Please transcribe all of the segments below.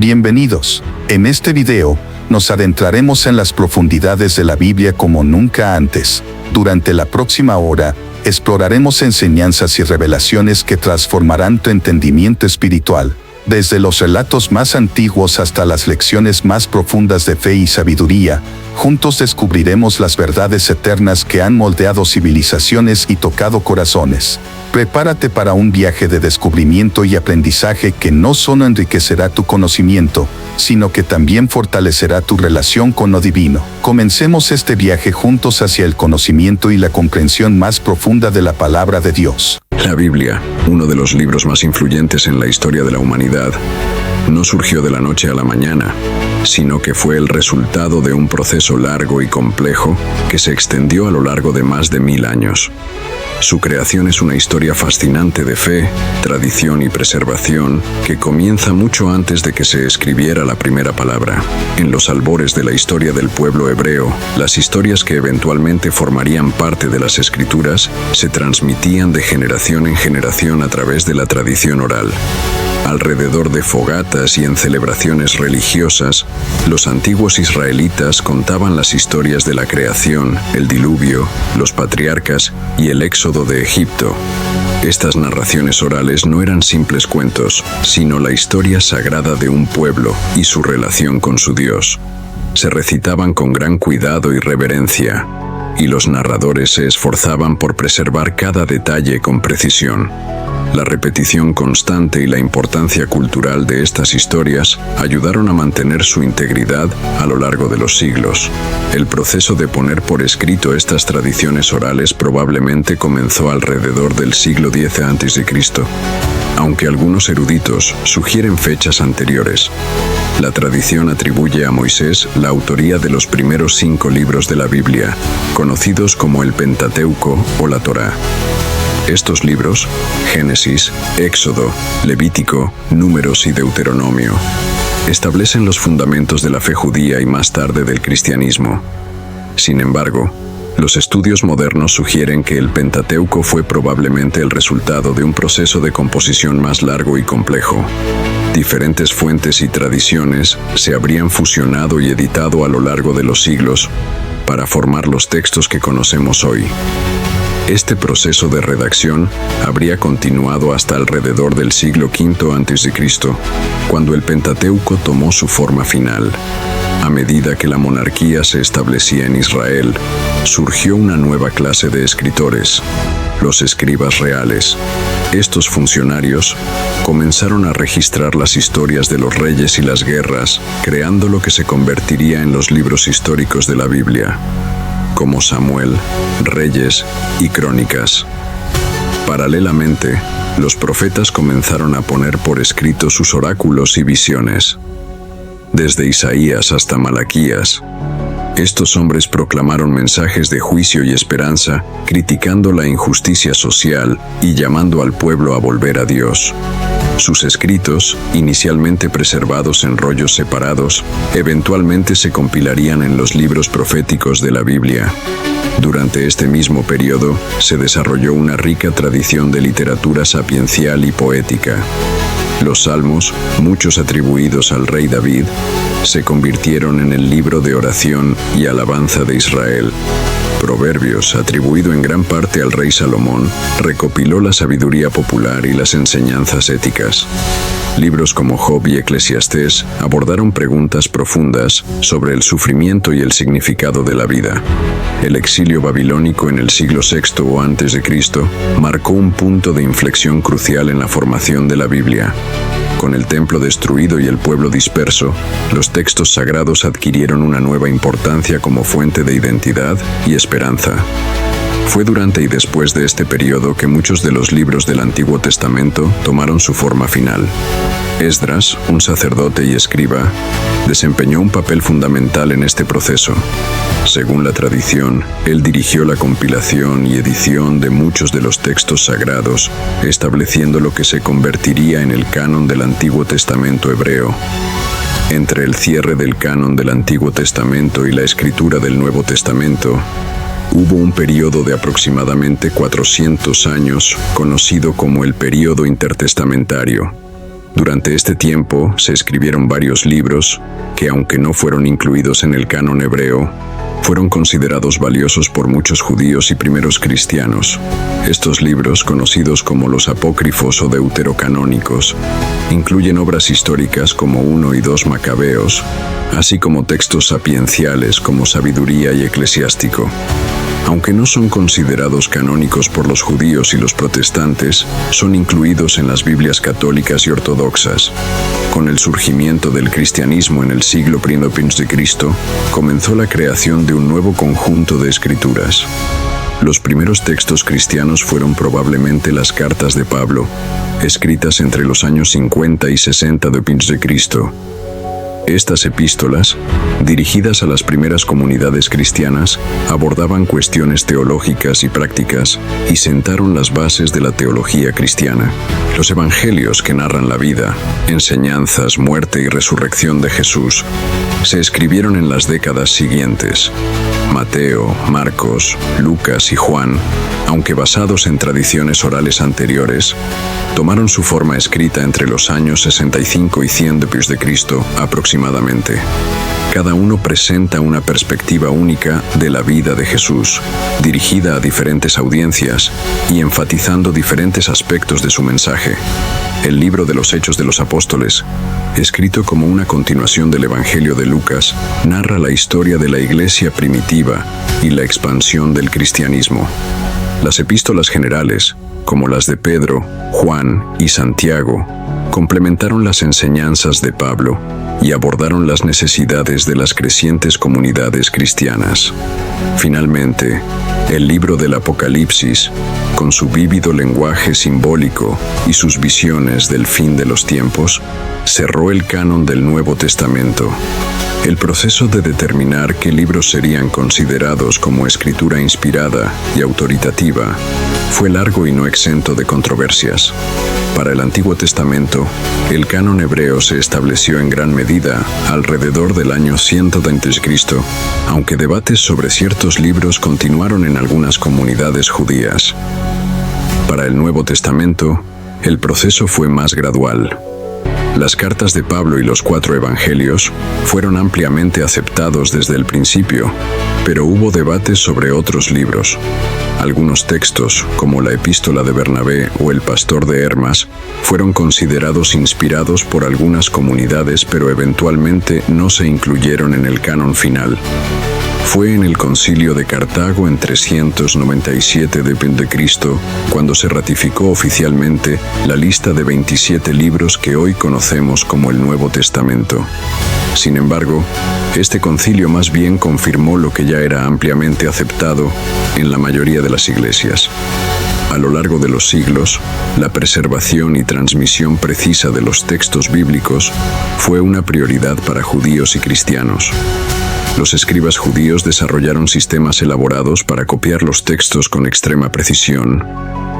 Bienvenidos. En este video, nos adentraremos en las profundidades de la Biblia como nunca antes. Durante la próxima hora, exploraremos enseñanzas y revelaciones que transformarán tu entendimiento espiritual, desde los relatos más antiguos hasta las lecciones más profundas de fe y sabiduría. Juntos descubriremos las verdades eternas que han moldeado civilizaciones y tocado corazones. Prepárate para un viaje de descubrimiento y aprendizaje que no solo enriquecerá tu conocimiento, sino que también fortalecerá tu relación con lo divino. Comencemos este viaje juntos hacia el conocimiento y la comprensión más profunda de la palabra de Dios. La Biblia, uno de los libros más influyentes en la historia de la humanidad, no surgió de la noche a la mañana, sino que fue el resultado de un proceso largo y complejo que se extendió a lo largo de más de 1000 años. Su creación es una historia fascinante de fe, tradición y preservación que comienza mucho antes de que se escribiera la primera palabra. En los albores de la historia del pueblo hebreo, las historias que eventualmente formarían parte de las Escrituras se transmitían de generación en generación a través de la tradición oral. Alrededor de fogatas y en celebraciones religiosas, los antiguos israelitas contaban las historias de la creación, el diluvio, los patriarcas y el éxodo de Egipto. Estas narraciones orales no eran simples cuentos, sino la historia sagrada de un pueblo y su relación con su Dios. Se recitaban con gran cuidado y reverencia, y los narradores se esforzaban por preservar cada detalle con precisión. La repetición constante y la importancia cultural de estas historias ayudaron a mantener su integridad a lo largo de los siglos. El proceso de poner por escrito estas tradiciones orales probablemente comenzó alrededor del siglo X a.C., aunque algunos eruditos sugieren fechas anteriores. La tradición atribuye a Moisés la autoría de los primeros 5 libros de la Biblia, conocidos como el Pentateuco o la Torá. Estos libros, Génesis, Éxodo, Levítico, Números y Deuteronomio, establecen los fundamentos de la fe judía y más tarde del cristianismo. Sin embargo, los estudios modernos sugieren que el Pentateuco fue probablemente el resultado de un proceso de composición más largo y complejo. Diferentes fuentes y tradiciones se habrían fusionado y editado a lo largo de los siglos para formar los textos que conocemos hoy. Este proceso de redacción habría continuado hasta alrededor del siglo V a.C., cuando el Pentateuco tomó su forma final. A medida que la monarquía se establecía en Israel, surgió una nueva clase de escritores, los escribas reales. Estos funcionarios comenzaron a registrar las historias de los reyes y las guerras, creando lo que se convertiría en los libros históricos de la Biblia, como Samuel, Reyes y Crónicas. Paralelamente, los profetas comenzaron a poner por escrito sus oráculos y visiones. Desde Isaías hasta Malaquías, estos hombres proclamaron mensajes de juicio y esperanza, criticando la injusticia social y llamando al pueblo a volver a Dios. Sus escritos, inicialmente preservados en rollos separados, eventualmente se compilarían en los libros proféticos de la Biblia. Durante este mismo periodo, se desarrolló una rica tradición de literatura sapiencial y poética. Los Salmos, muchos atribuidos al rey David, se convirtieron en el libro de oración y alabanza de Israel. Proverbios, atribuido en gran parte al rey Salomón, recopiló la sabiduría popular y las enseñanzas éticas. Libros como Job y Eclesiastés abordaron preguntas profundas sobre el sufrimiento y el significado de la vida. El exilio babilónico en el siglo VI o a.C. marcó un punto de inflexión crucial en la formación de la Biblia. Con el templo destruido y el pueblo disperso, los textos sagrados adquirieron una nueva importancia como fuente de identidad y esperanza. Fue durante y después de este periodo que muchos de los libros del Antiguo Testamento tomaron su forma final. Esdras, un sacerdote y escriba, desempeñó un papel fundamental en este proceso. Según la tradición, él dirigió la compilación y edición de muchos de los textos sagrados, estableciendo lo que se convertiría en el canon del Antiguo Testamento hebreo. Entre el cierre del canon del Antiguo Testamento y la escritura del Nuevo Testamento, hubo un periodo de aproximadamente 400 años, conocido como el período intertestamentario. Durante este tiempo se escribieron varios libros que, aunque no fueron incluidos en el canon hebreo, fueron considerados valiosos por muchos judíos y primeros cristianos. Estos libros, conocidos como los apócrifos o deuterocanónicos, incluyen obras históricas como 1 y 2 Macabeos, así como textos sapienciales como Sabiduría y Eclesiástico. Aunque no son considerados canónicos por los judíos y los protestantes, son incluidos en las Biblias católicas y ortodoxas. Con el surgimiento del cristianismo en el siglo I a.C., comenzó la creación de un nuevo conjunto de escrituras. Los primeros textos cristianos fueron probablemente las cartas de Pablo, escritas entre los años 50 y 60 a.C. Estas epístolas, dirigidas a las primeras comunidades cristianas, abordaban cuestiones teológicas y prácticas y sentaron las bases de la teología cristiana. Los evangelios, que narran la vida, enseñanzas, muerte y resurrección de Jesús, se escribieron en las décadas siguientes. Mateo, Marcos, Lucas y Juan, aunque basados en tradiciones orales anteriores, tomaron su forma escrita entre los años 65 y 100 a.C. aproximadamente. Cada uno presenta una perspectiva única de la vida de Jesús, dirigida a diferentes audiencias y enfatizando diferentes aspectos de su mensaje. El libro de los Hechos de los Apóstoles, escrito como una continuación del Evangelio de Lucas, narra la historia de la iglesia primitiva y la expansión del cristianismo. Las epístolas generales, como las de Pedro, Juan y Santiago, complementaron las enseñanzas de Pablo y abordaron las necesidades de las crecientes comunidades cristianas. Finalmente, el libro del Apocalipsis, con su vívido lenguaje simbólico y sus visiones del fin de los tiempos, cerró el canon del Nuevo Testamento. El proceso de determinar qué libros serían considerados como escritura inspirada y autoritativa fue largo y no exento de controversias. Para el Antiguo Testamento, el canon hebreo se estableció en gran medida alrededor del año 100 a.C., aunque debates sobre ciertos libros continuaron en algunas comunidades judías. Para el Nuevo Testamento, el proceso fue más gradual. Las cartas de Pablo y los 4 evangelios fueron ampliamente aceptados desde el principio, pero hubo debates sobre otros libros. Algunos textos, como la Epístola de Bernabé o el Pastor de Hermas, fueron considerados inspirados por algunas comunidades, pero eventualmente no se incluyeron en el canon final. Fue en el Concilio de Cartago en 397 d.C. cuando se ratificó oficialmente la lista de 27 libros que hoy conocemos como el Nuevo Testamento. Sin embargo, este concilio más bien confirmó lo que ya era ampliamente aceptado en la mayoría de las iglesias. A lo largo de los siglos, la preservación y transmisión precisa de los textos bíblicos fue una prioridad para judíos y cristianos. Los escribas judíos desarrollaron sistemas elaborados para copiar los textos con extrema precisión,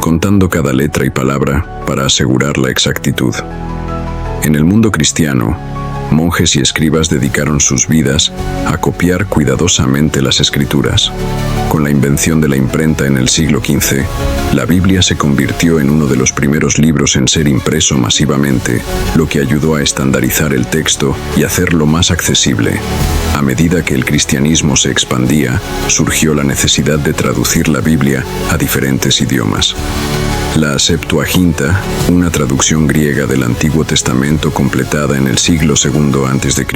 contando cada letra y palabra para asegurar la exactitud. En el mundo cristiano, monjes y escribas dedicaron sus vidas a copiar cuidadosamente las Escrituras. Con la invención de la imprenta en el siglo XV, la Biblia se convirtió en uno de los primeros libros en ser impreso masivamente, lo que ayudó a estandarizar el texto y hacerlo más accesible. A medida que el cristianismo se expandía, surgió la necesidad de traducir la Biblia a diferentes idiomas. La Septuaginta, una traducción griega del Antiguo Testamento completada en el siglo II a.C.,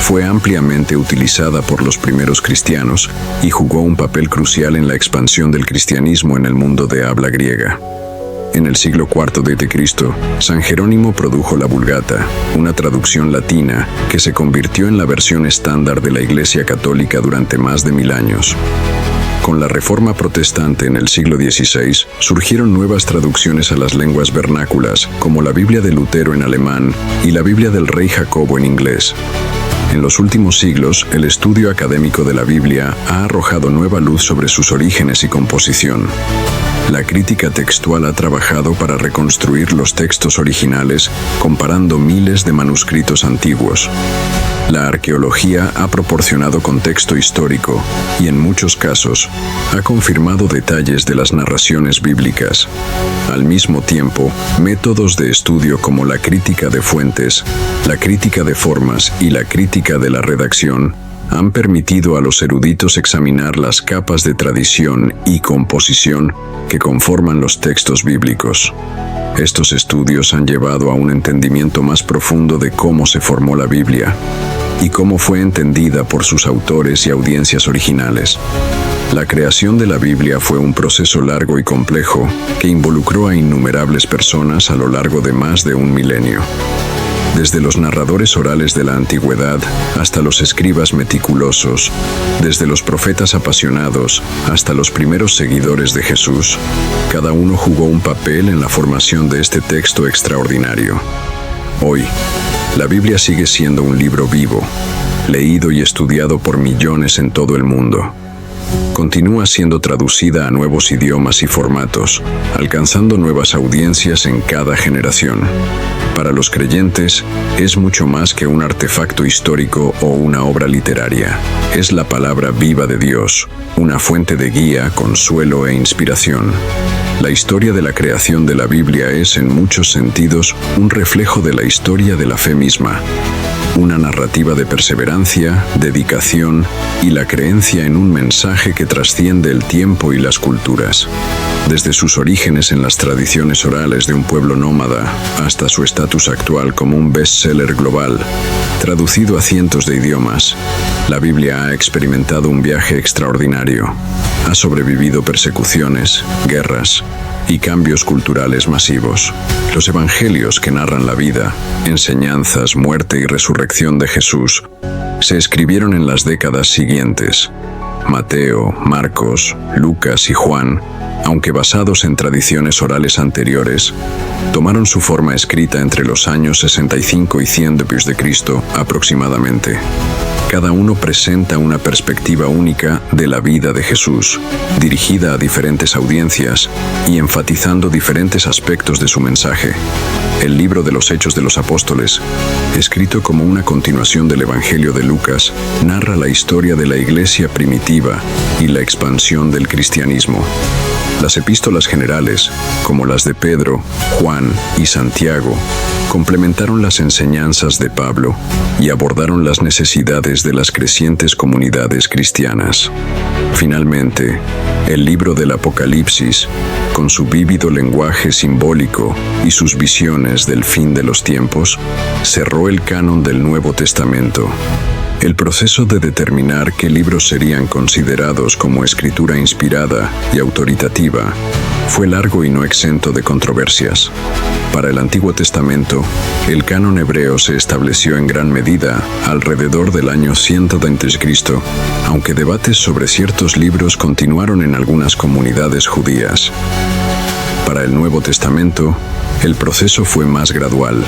fue ampliamente utilizada por los primeros cristianos y jugó un papel crucial en la expansión del cristianismo en el mundo de habla griega. En el siglo IV d.C., San Jerónimo produjo la Vulgata, una traducción latina que se convirtió en la versión estándar de la Iglesia Católica durante más de 1000 años. Con la Reforma Protestante en el siglo XVI, surgieron nuevas traducciones a las lenguas vernáculas, como la Biblia de Lutero en alemán y la Biblia del Rey Jacobo en inglés. En los últimos siglos, el estudio académico de la Biblia ha arrojado nueva luz sobre sus orígenes y composición. La crítica textual ha trabajado para reconstruir los textos originales, comparando miles de manuscritos antiguos. La arqueología ha proporcionado contexto histórico y en muchos casos ha confirmado detalles de las narraciones bíblicas. Al mismo tiempo, métodos de estudio como la crítica de fuentes, la crítica de formas y la crítica de la redacción han permitido a los eruditos examinar las capas de tradición y composición que conforman los textos bíblicos. Estos estudios han llevado a un entendimiento más profundo de cómo se formó la Biblia y cómo fue entendida por sus autores y audiencias originales. La creación de la Biblia fue un proceso largo y complejo que involucró a innumerables personas a lo largo de más de un milenio. Desde los narradores orales de la antigüedad hasta los escribas meticulosos, desde los profetas apasionados hasta los primeros seguidores de Jesús, cada uno jugó un papel en la formación de este texto extraordinario. Hoy, la Biblia sigue siendo un libro vivo, leído y estudiado por millones en todo el mundo. Continúa siendo traducida a nuevos idiomas y formatos, alcanzando nuevas audiencias en cada generación. Para los creyentes, es mucho más que un artefacto histórico o una obra literaria. Es la palabra viva de Dios, una fuente de guía, consuelo e inspiración. La historia de la creación de la Biblia es, en muchos sentidos, un reflejo de la historia de la fe misma. Una narrativa de perseverancia, dedicación y la creencia en un mensaje que trasciende el tiempo y las culturas. Desde sus orígenes en las tradiciones orales de un pueblo nómada hasta su estatus actual como un bestseller global, traducido a cientos de idiomas, la Biblia ha experimentado un viaje extraordinario. Ha sobrevivido persecuciones, guerras y cambios culturales masivos. Los evangelios que narran la vida, enseñanzas, muerte y resurrección de Jesús se escribieron en las décadas siguientes. Mateo, Marcos, Lucas y Juan, aunque basados en tradiciones orales anteriores, tomaron su forma escrita entre los años 65 y 100 d.C. aproximadamente. Cada uno presenta una perspectiva única de la vida de Jesús, dirigida a diferentes audiencias y enfatizando diferentes aspectos de su mensaje. El libro de los Hechos de los Apóstoles, escrito como una continuación del Evangelio de Lucas, narra la historia de la iglesia primitiva y la expansión del cristianismo. Las epístolas generales, como las de Pedro, Juan y Santiago, complementaron las enseñanzas de Pablo y abordaron las necesidades de las crecientes comunidades cristianas. Finalmente, el libro del Apocalipsis, con su vívido lenguaje simbólico y sus visiones del fin de los tiempos, cerró el canon del Nuevo Testamento. El proceso de determinar qué libros serían considerados como escritura inspirada y autoritativa fue largo y no exento de controversias. Para el Antiguo Testamento, el canon hebreo se estableció en gran medida alrededor del año 100 d.C., aunque debates sobre ciertos libros continuaron en algunas comunidades judías. Para el Nuevo Testamento, el proceso fue más gradual.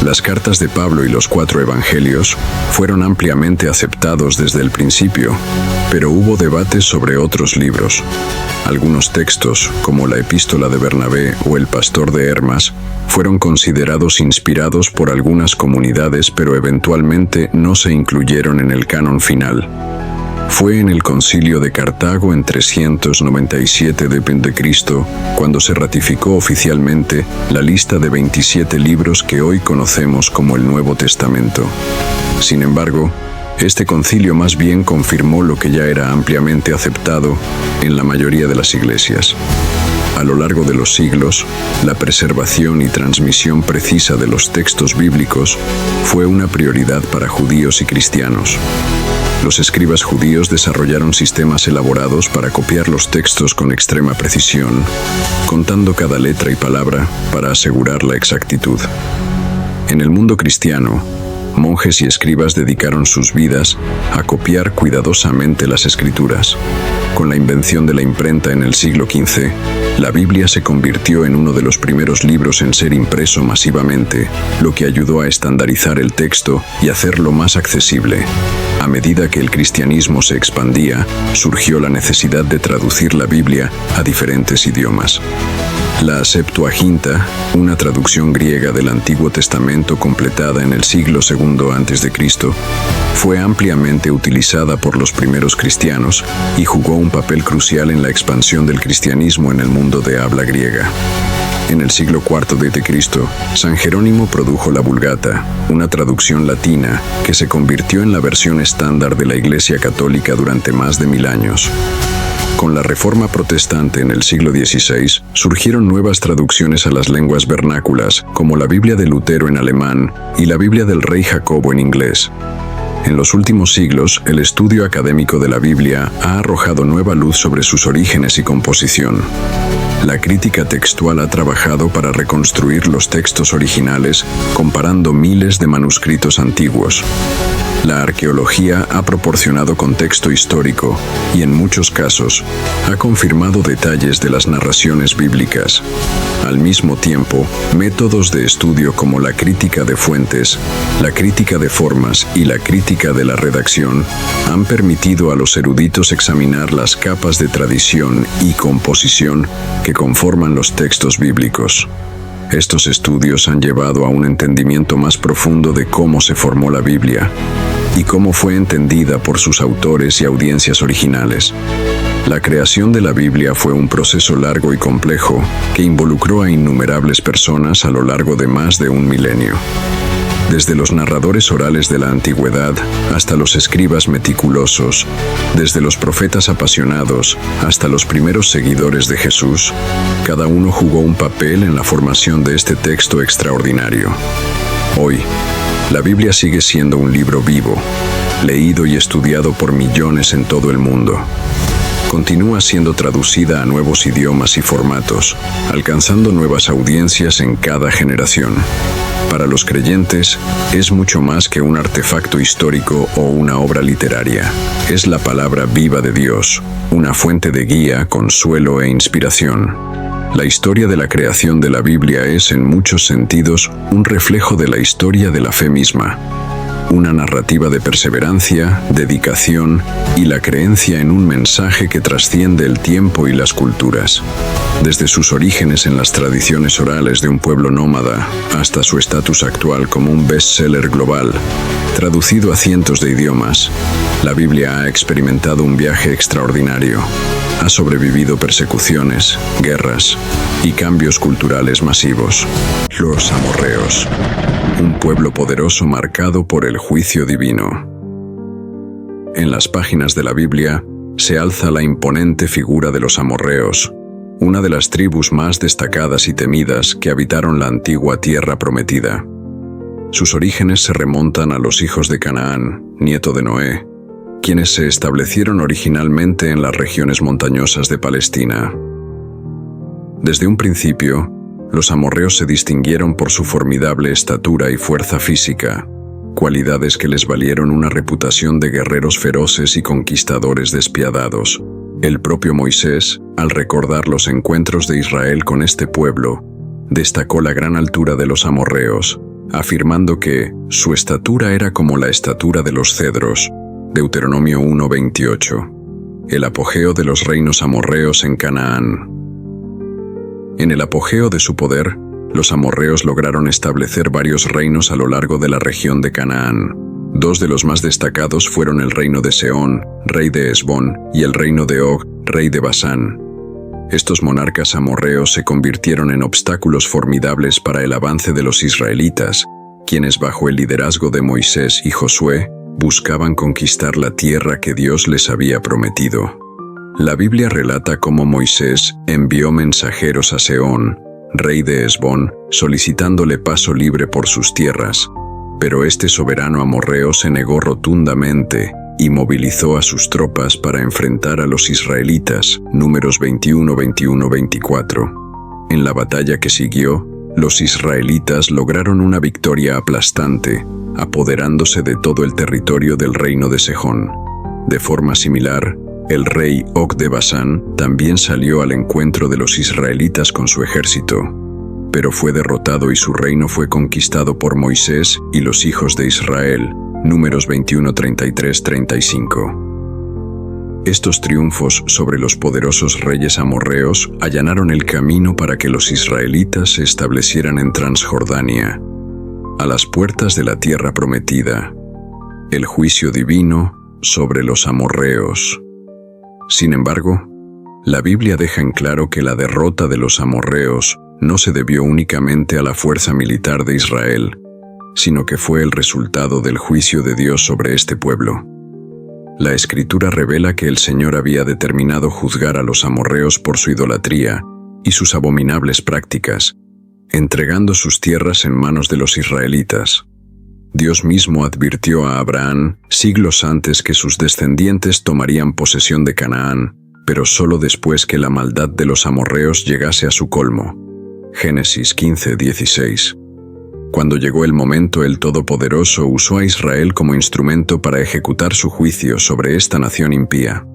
Las cartas de Pablo y los 4 evangelios fueron ampliamente aceptados desde el principio, pero hubo debates sobre otros libros. Algunos textos, como la Epístola de Bernabé o el Pastor de Hermas, fueron considerados inspirados por algunas comunidades, pero eventualmente no se incluyeron en el canon final. Fue en el Concilio de Cartago en 397 d.C. cuando se ratificó oficialmente la lista de 27 libros que hoy conocemos como el Nuevo Testamento. Sin embargo, este concilio más bien confirmó lo que ya era ampliamente aceptado en la mayoría de las iglesias. A lo largo de los siglos, la preservación y transmisión precisa de los textos bíblicos fue una prioridad para judíos y cristianos. Los escribas judíos desarrollaron sistemas elaborados para copiar los textos con extrema precisión, contando cada letra y palabra para asegurar la exactitud. En el mundo cristiano, monjes y escribas dedicaron sus vidas a copiar cuidadosamente las escrituras. Con la invención de la imprenta en el siglo XV, La Biblia se convirtió en uno de los primeros libros en ser impreso masivamente, lo que ayudó a estandarizar el texto y hacerlo más accesible. A medida que el cristianismo se expandía, surgió la necesidad de traducir la Biblia a diferentes idiomas. La Septuaginta, una traducción griega del Antiguo Testamento completada en el siglo II a.C., fue ampliamente utilizada por los primeros cristianos y jugó un papel crucial en la expansión del cristianismo en el mundo de habla griega. En el siglo IV d.C., San Jerónimo produjo la Vulgata, una traducción latina que se convirtió en la versión estándar de la Iglesia Católica durante más de 1000 años. Con la Reforma Protestante en el siglo XVI, surgieron nuevas traducciones a las lenguas vernáculas, como la Biblia de Lutero en alemán y la Biblia del Rey Jacobo en inglés. En los últimos siglos, el estudio académico de la Biblia ha arrojado nueva luz sobre sus orígenes y composición. La crítica textual ha trabajado para reconstruir los textos originales, comparando miles de manuscritos antiguos. La arqueología ha proporcionado contexto histórico y, en muchos casos, ha confirmado detalles de las narraciones bíblicas. Al mismo tiempo, métodos de estudio como la crítica de fuentes, la crítica de formas y la crítica de la redacción han permitido a los eruditos examinar las capas de tradición y composición que conforman los textos bíblicos. Estos estudios han llevado a un entendimiento más profundo de cómo se formó la Biblia y cómo fue entendida por sus autores y audiencias originales. La creación de la Biblia fue un proceso largo y complejo que involucró a innumerables personas a lo largo de más de un milenio. Desde los narradores orales de la antigüedad hasta los escribas meticulosos, desde los profetas apasionados hasta los primeros seguidores de Jesús, cada uno jugó un papel en la formación de este texto extraordinario. Hoy, la Biblia sigue siendo un libro vivo, leído y estudiado por millones en todo el mundo. Continúa siendo traducida a nuevos idiomas y formatos, alcanzando nuevas audiencias en cada generación. Para los creyentes, es mucho más que un artefacto histórico o una obra literaria. Es la palabra viva de Dios, una fuente de guía, consuelo e inspiración. La historia de la creación de la Biblia es, en muchos sentidos, un reflejo de la historia de la fe misma. Una narrativa de perseverancia, dedicación y la creencia en un mensaje que trasciende el tiempo y las culturas. Desde sus orígenes en las tradiciones orales de un pueblo nómada hasta su estatus actual como un bestseller global, traducido a cientos de idiomas, la Biblia ha experimentado un viaje extraordinario. Ha sobrevivido persecuciones, guerras y cambios culturales masivos. Los amorreos, un pueblo poderoso marcado por el juicio divino. En las páginas de la Biblia se alza la imponente figura de los amorreos, una de las tribus más destacadas y temidas que habitaron la antigua tierra prometida. Sus orígenes se remontan a los hijos de Canaán, nieto de Noé, quienes se establecieron originalmente en las regiones montañosas de Palestina. Desde un principio, los amorreos se distinguieron por su formidable estatura y fuerza física, cualidades que les valieron una reputación de guerreros feroces y conquistadores despiadados. El propio Moisés, al recordar los encuentros de Israel con este pueblo, destacó la gran altura de los amorreos, afirmando que su estatura era como la estatura de los cedros. Deuteronomio 1:28. El apogeo de los reinos amorreos en Canaán. En el apogeo de su poder, los amorreos lograron establecer varios reinos a lo largo de la región de Canaán. Dos de los más destacados fueron el reino de Sehón, rey de Hesbón, y el reino de Og, rey de Basán. Estos monarcas amorreos se convirtieron en obstáculos formidables para el avance de los israelitas, quienes bajo el liderazgo de Moisés y Josué, buscaban conquistar la tierra que Dios les había prometido. La Biblia relata cómo Moisés envió mensajeros a Sehón, rey de Hesbón, solicitándole paso libre por sus tierras, pero este soberano amorreo se negó rotundamente y movilizó a sus tropas para enfrentar a los israelitas. Números 21-24. En la batalla que siguió, los israelitas lograron una victoria aplastante, apoderándose de todo el territorio del reino de Sehón. De forma similar, el rey Og de Basán también salió al encuentro de los israelitas con su ejército, pero fue derrotado y su reino fue conquistado por Moisés y los hijos de Israel. Números 21, 33, 35. Estos triunfos sobre los poderosos reyes amorreos allanaron el camino para que los israelitas se establecieran en Transjordania, a las puertas de la tierra prometida. El juicio divino sobre los amorreos. Sin embargo, la Biblia deja en claro que la derrota de los amorreos no se debió únicamente a la fuerza militar de Israel, sino que fue el resultado del juicio de Dios sobre este pueblo. La Escritura revela que el Señor había determinado juzgar a los amorreos por su idolatría y sus abominables prácticas, entregando sus tierras en manos de los israelitas. Dios mismo advirtió a Abraham siglos antes que sus descendientes tomarían posesión de Canaán, pero solo después que la maldad de los amorreos llegase a su colmo. Génesis 15, 16. Cuando llegó el momento, el Todopoderoso usó a Israel como instrumento para ejecutar su juicio sobre esta nación impía.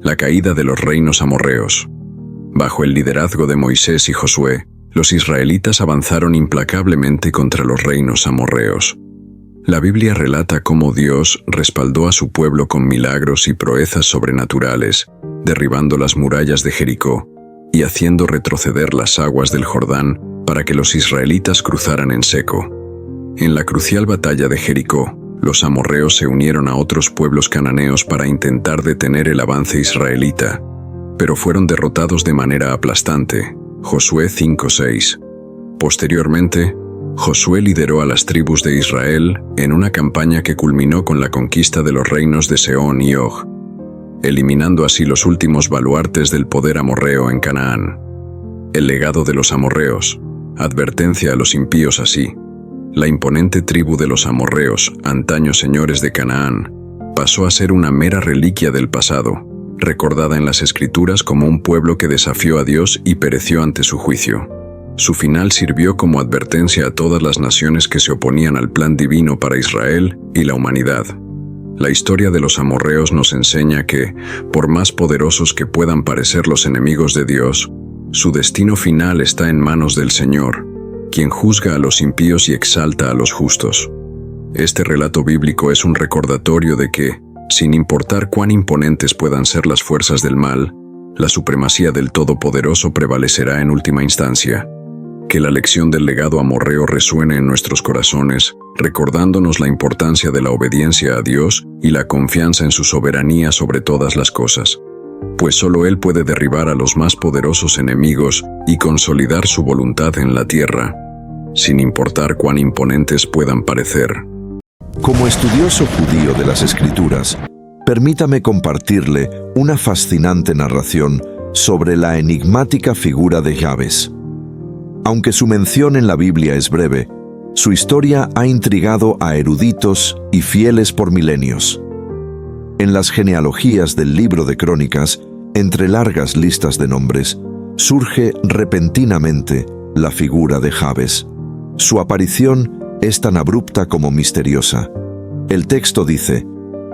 La caída de los reinos amorreos. Bajo el liderazgo de Moisés y Josué, los israelitas avanzaron implacablemente contra los reinos amorreos. La Biblia relata cómo Dios respaldó a su pueblo con milagros y proezas sobrenaturales, derribando las murallas de Jericó y haciendo retroceder las aguas del Jordán para que los israelitas cruzaran en seco. En la crucial batalla de Jericó, los amorreos se unieron a otros pueblos cananeos para intentar detener el avance israelita, pero fueron derrotados de manera aplastante. Josué 5:6. Posteriormente, Josué lideró a las tribus de Israel en una campaña que culminó con la conquista de los reinos de Sehón y Og, eliminando así los últimos baluartes del poder amorreo en Canaán. El legado de los amorreos. Advertencia a los impíos así. La imponente tribu de los amorreos, antaño señores de Canaán, pasó a ser una mera reliquia del pasado, recordada en las Escrituras como un pueblo que desafió a Dios y pereció ante su juicio. Su final sirvió como advertencia a todas las naciones que se oponían al plan divino para Israel y la humanidad. La historia de los amorreos nos enseña que, por más poderosos que puedan parecer los enemigos de Dios, su destino final está en manos del Señor, quien juzga a los impíos y exalta a los justos. Este relato bíblico es un recordatorio de que, sin importar cuán imponentes puedan ser las fuerzas del mal, la supremacía del Todopoderoso prevalecerá en última instancia. Que la lección del legado amorreo resuene en nuestros corazones, recordándonos la importancia de la obediencia a Dios y la confianza en su soberanía sobre todas las cosas. Pues solo Él puede derribar a los más poderosos enemigos y consolidar su voluntad en la tierra, sin importar cuán imponentes puedan parecer. Como estudioso judío de las Escrituras, permítame compartirle una fascinante narración sobre la enigmática figura de Jabes. Aunque su mención en la Biblia es breve, su historia ha intrigado a eruditos y fieles por milenios. En las genealogías del libro de Crónicas, entre largas listas de nombres, surge repentinamente la figura de Jabes. Su aparición es tan abrupta como misteriosa. El texto dice: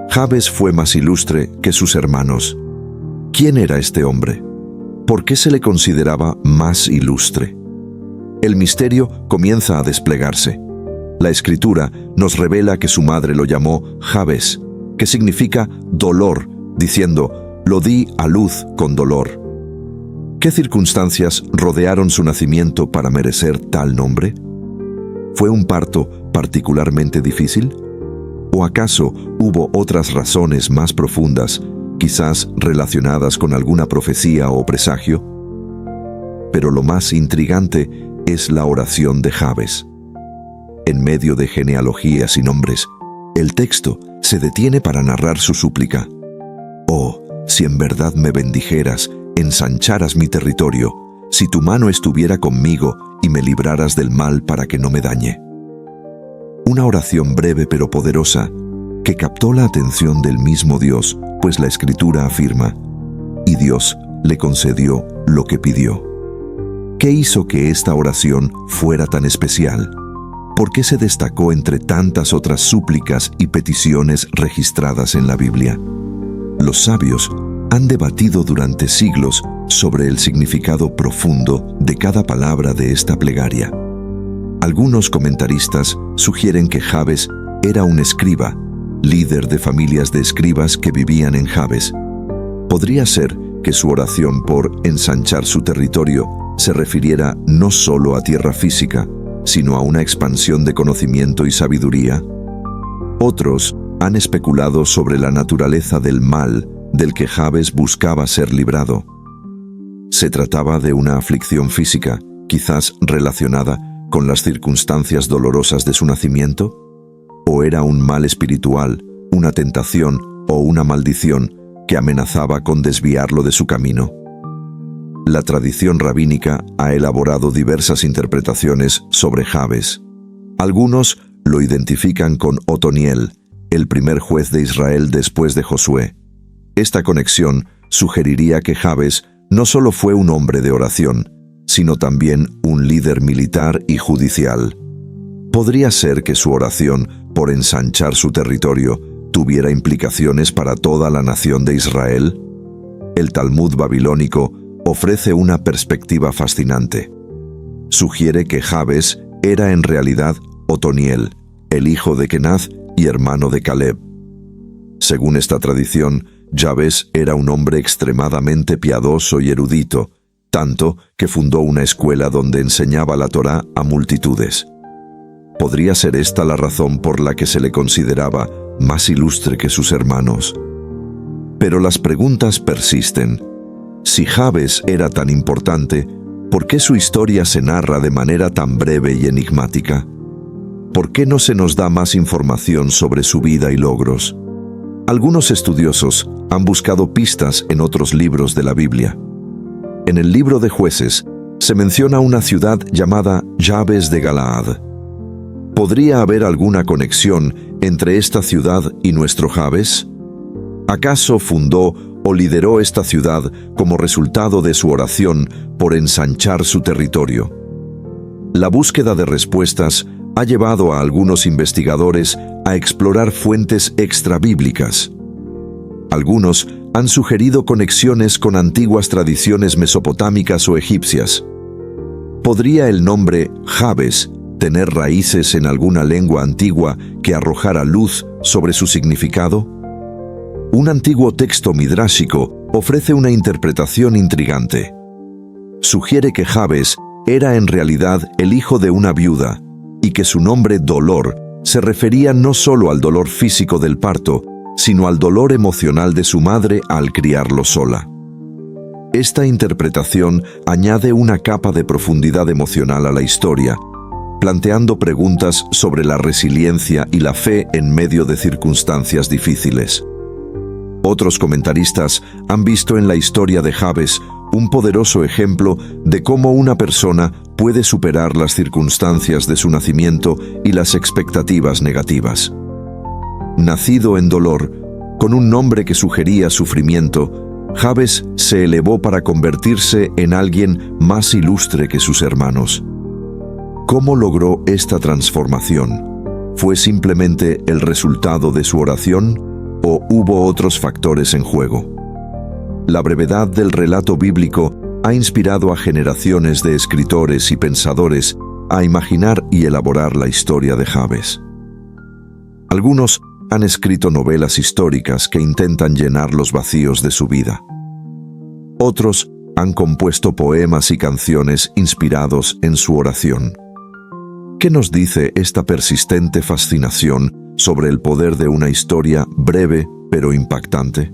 Jabes fue más ilustre que sus hermanos. ¿Quién era este hombre? ¿Por qué se le consideraba más ilustre? El misterio comienza a desplegarse. La Escritura nos revela que su madre lo llamó Jabes, que significa dolor, diciendo: lo di a luz con dolor. ¿Qué circunstancias rodearon su nacimiento para merecer tal nombre? ¿Fue un parto particularmente difícil? ¿O acaso hubo otras razones más profundas, quizás relacionadas con alguna profecía o presagio? Pero lo más intrigante es la oración de Jabes. En medio de genealogías y nombres, el texto se detiene para narrar su súplica. Oh, si en verdad me bendijeras, ensancharas mi territorio, si tu mano estuviera conmigo y me libraras del mal para que no me dañe. Una oración breve pero poderosa que captó la atención del mismo Dios, pues la Escritura afirma: y Dios le concedió lo que pidió. ¿Qué hizo que esta oración fuera tan especial? ¿Por qué se destacó entre tantas otras súplicas y peticiones registradas en la Biblia? Los sabios han debatido durante siglos sobre el significado profundo de cada palabra de esta plegaria. Algunos comentaristas sugieren que Jabes era un escriba, líder de familias de escribas que vivían en Jabes. Podría ser que su oración por ensanchar su territorio se refiriera no solo a tierra física, sino a una expansión de conocimiento y sabiduría. Otros han especulado sobre la naturaleza del mal del que Jabes buscaba ser librado. ¿Se trataba de una aflicción física, quizás relacionada con las circunstancias dolorosas de su nacimiento? ¿O era un mal espiritual, una tentación o una maldición que amenazaba con desviarlo de su camino? La tradición rabínica ha elaborado diversas interpretaciones sobre Jabes. Algunos lo identifican con Otoniel, el primer juez de Israel después de Josué. Esta conexión sugeriría que Jabes no solo fue un hombre de oración, sino también un líder militar y judicial. ¿Podría ser que su oración por ensanchar su territorio tuviera implicaciones para toda la nación de Israel? El Talmud babilónico ofrece una perspectiva fascinante. Sugiere que Jabes era en realidad Otoniel, el hijo de Kenaz y hermano de Caleb. Según esta tradición, Jabes era un hombre extremadamente piadoso y erudito, tanto que fundó una escuela donde enseñaba la Torá a multitudes. ¿Podría ser esta la razón por la que se le consideraba más ilustre que sus hermanos? Pero las preguntas persisten. Si Jabes era tan importante, ¿por qué su historia se narra de manera tan breve y enigmática? ¿Por qué no se nos da más información sobre su vida y logros? Algunos estudiosos han buscado pistas en otros libros de la Biblia. En el libro de Jueces se menciona una ciudad llamada Jabes de Galaad. ¿Podría haber alguna conexión entre esta ciudad y nuestro Jabes? ¿Acaso fundó o lideró esta ciudad como resultado de su oración por ensanchar su territorio? La búsqueda de respuestas ha llevado a algunos investigadores a explorar fuentes extrabíblicas. Algunos han sugerido conexiones con antiguas tradiciones mesopotámicas o egipcias. ¿Podría el nombre Jabes tener raíces en alguna lengua antigua que arrojara luz sobre su significado? Un antiguo texto midrásico ofrece una interpretación intrigante. Sugiere que Jabes era en realidad el hijo de una viuda y que su nombre Dolor se refería no solo al dolor físico del parto, sino al dolor emocional de su madre al criarlo sola. Esta interpretación añade una capa de profundidad emocional a la historia, planteando preguntas sobre la resiliencia y la fe en medio de circunstancias difíciles. Otros comentaristas han visto en la historia de Jabes un poderoso ejemplo de cómo una persona puede superar las circunstancias de su nacimiento y las expectativas negativas. Nacido en dolor, con un nombre que sugería sufrimiento, Jabes se elevó para convertirse en alguien más ilustre que sus hermanos. ¿Cómo logró esta transformación? ¿Fue simplemente el resultado de su oración o hubo otros factores en juego? La brevedad del relato bíblico ha inspirado a generaciones de escritores y pensadores a imaginar y elaborar la historia de Jabes. Algunos han escrito novelas históricas que intentan llenar los vacíos de su vida. Otros han compuesto poemas y canciones inspirados en su oración. ¿Qué nos dice esta persistente fascinación sobre el poder de una historia breve pero impactante?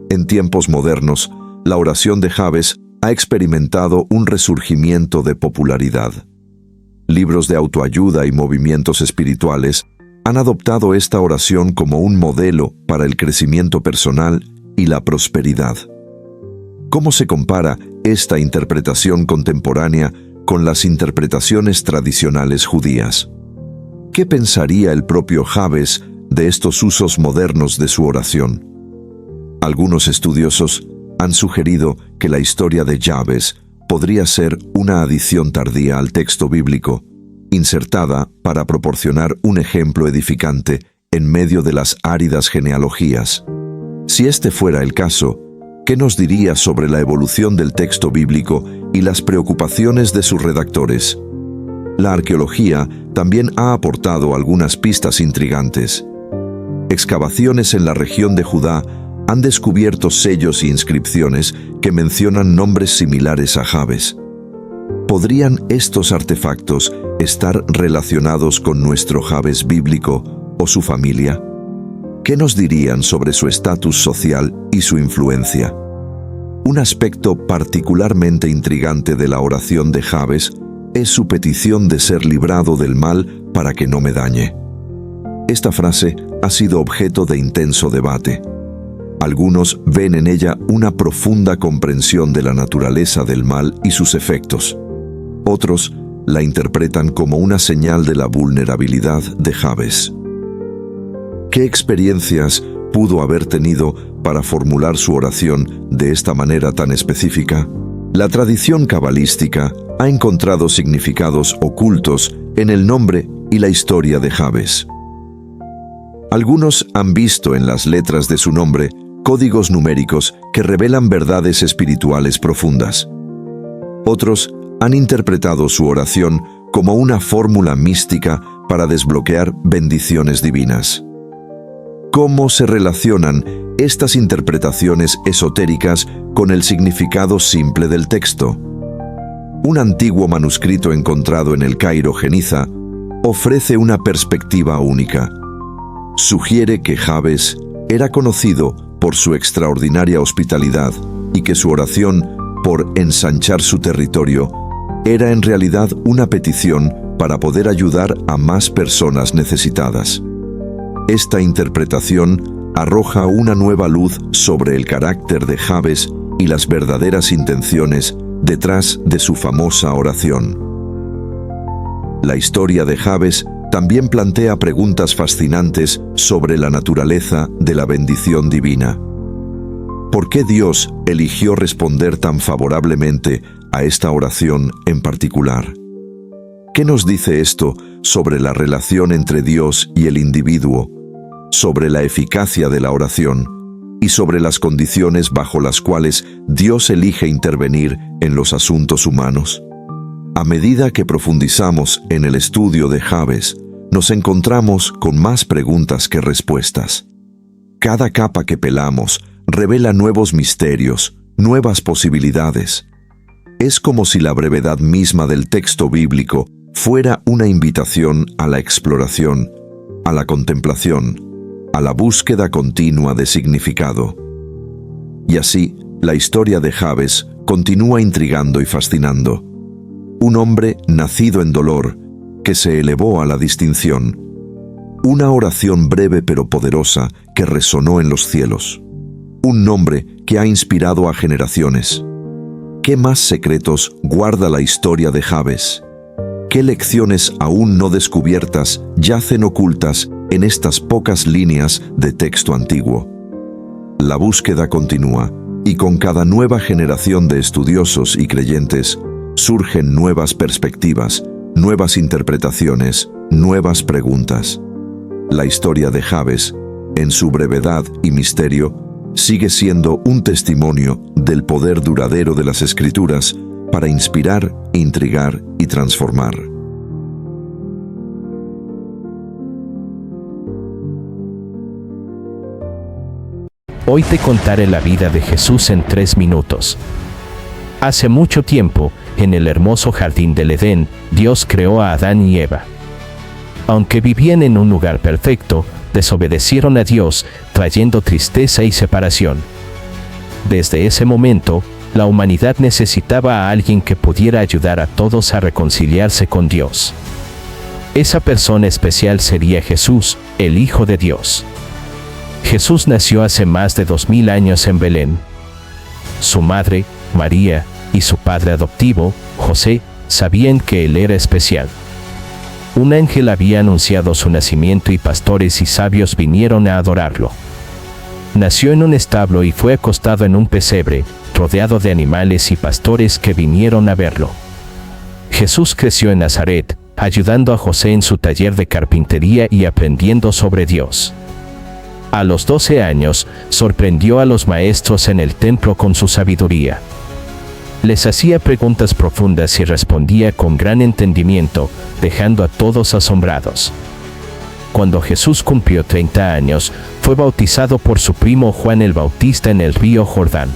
En tiempos modernos, la oración de Jabes ha experimentado un resurgimiento de popularidad. Libros de autoayuda y movimientos espirituales han adoptado esta oración como un modelo para el crecimiento personal y la prosperidad. ¿Cómo se compara esta interpretación contemporánea con las interpretaciones tradicionales judías? ¿Qué pensaría el propio Jabes de estos usos modernos de su oración? Algunos estudiosos han sugerido que la historia de Jabes podría ser una adición tardía al texto bíblico, insertada para proporcionar un ejemplo edificante en medio de las áridas genealogías. Si este fuera el caso, ¿Qué nos diría sobre la evolución del texto bíblico y las preocupaciones de sus redactores? La arqueología también ha aportado algunas pistas intrigantes. Excavaciones en la región de Judá han descubierto sellos e inscripciones que mencionan nombres similares a Jabes. ¿Podrían estos artefactos estar relacionados con nuestro Jabes bíblico o su familia? ¿Qué nos dirían sobre su estatus social y su influencia? Un aspecto particularmente intrigante de la oración de Jabes es su petición de ser librado del mal para que no me dañe. Esta frase ha sido objeto de intenso debate. Algunos ven en ella una profunda comprensión de la naturaleza del mal y sus efectos. Otros la interpretan como una señal de la vulnerabilidad de Jabes. ¿Qué experiencias pudo haber tenido para formular su oración de esta manera tan específica? La tradición cabalística ha encontrado significados ocultos en el nombre y la historia de Jabes. Algunos han visto en las letras de su nombre códigos numéricos que revelan verdades espirituales profundas. Otros han interpretado su oración como una fórmula mística para desbloquear bendiciones divinas. ¿Cómo se relacionan estas interpretaciones esotéricas con el significado simple del texto? Un antiguo manuscrito encontrado en el Cairo Geniza ofrece una perspectiva única. Sugiere que Jabes era conocido por su extraordinaria hospitalidad y que su oración por ensanchar su territorio era en realidad una petición para poder ayudar a más personas necesitadas. Esta interpretación arroja una nueva luz sobre el carácter de Jabes y las verdaderas intenciones detrás de su famosa oración. La historia de Jabes también plantea preguntas fascinantes sobre la naturaleza de la bendición divina. ¿Por qué Dios eligió responder tan favorablemente a esta oración en particular? ¿Qué nos dice esto sobre la relación entre Dios y el individuo, sobre la eficacia de la oración y sobre las condiciones bajo las cuales Dios elige intervenir en los asuntos humanos? A medida que profundizamos en el estudio de Jabes, nos encontramos con más preguntas que respuestas. Cada capa que pelamos revela nuevos misterios, nuevas posibilidades. Es como si la brevedad misma del texto bíblico fuera una invitación a la exploración, a la contemplación, a la búsqueda continua de significado. Y así, la historia de Jabes continúa intrigando y fascinando. Un hombre nacido en dolor, que se elevó a la distinción. Una oración breve pero poderosa que resonó en los cielos. Un nombre que ha inspirado a generaciones. ¿Qué más secretos guarda la historia de Jabes? ¿Qué lecciones aún no descubiertas yacen ocultas en estas pocas líneas de texto antiguo? La búsqueda continúa, y con cada nueva generación de estudiosos y creyentes surgen nuevas perspectivas, nuevas interpretaciones, nuevas preguntas. La historia de Jabes, en su brevedad y misterio, sigue siendo un testimonio del poder duradero de las Escrituras para inspirar, intrigar y transformar. Hoy te contaré la vida de Jesús en 3 minutos. Hace mucho tiempo, en el hermoso jardín del Edén, Dios creó a Adán y Eva. Aunque vivían en un lugar perfecto, desobedecieron a Dios, trayendo tristeza y separación. Desde ese momento, la humanidad necesitaba a alguien que pudiera ayudar a todos a reconciliarse con Dios. Esa persona especial sería Jesús, el Hijo de Dios. Jesús nació hace más de 2000 años en Belén. Su madre, María, y su padre adoptivo, José, sabían que él era especial. Un ángel había anunciado su nacimiento y pastores y sabios vinieron a adorarlo. Nació en un establo y fue acostado en un pesebre, rodeado de animales y pastores que vinieron a verlo. Jesús creció en Nazaret, ayudando a José en su taller de carpintería y aprendiendo sobre Dios. A los 12 años, sorprendió a los maestros en el templo con su sabiduría. Les hacía preguntas profundas y respondía con gran entendimiento, dejando a todos asombrados. Cuando Jesús cumplió 30 años, fue bautizado por su primo Juan el Bautista en el río Jordán.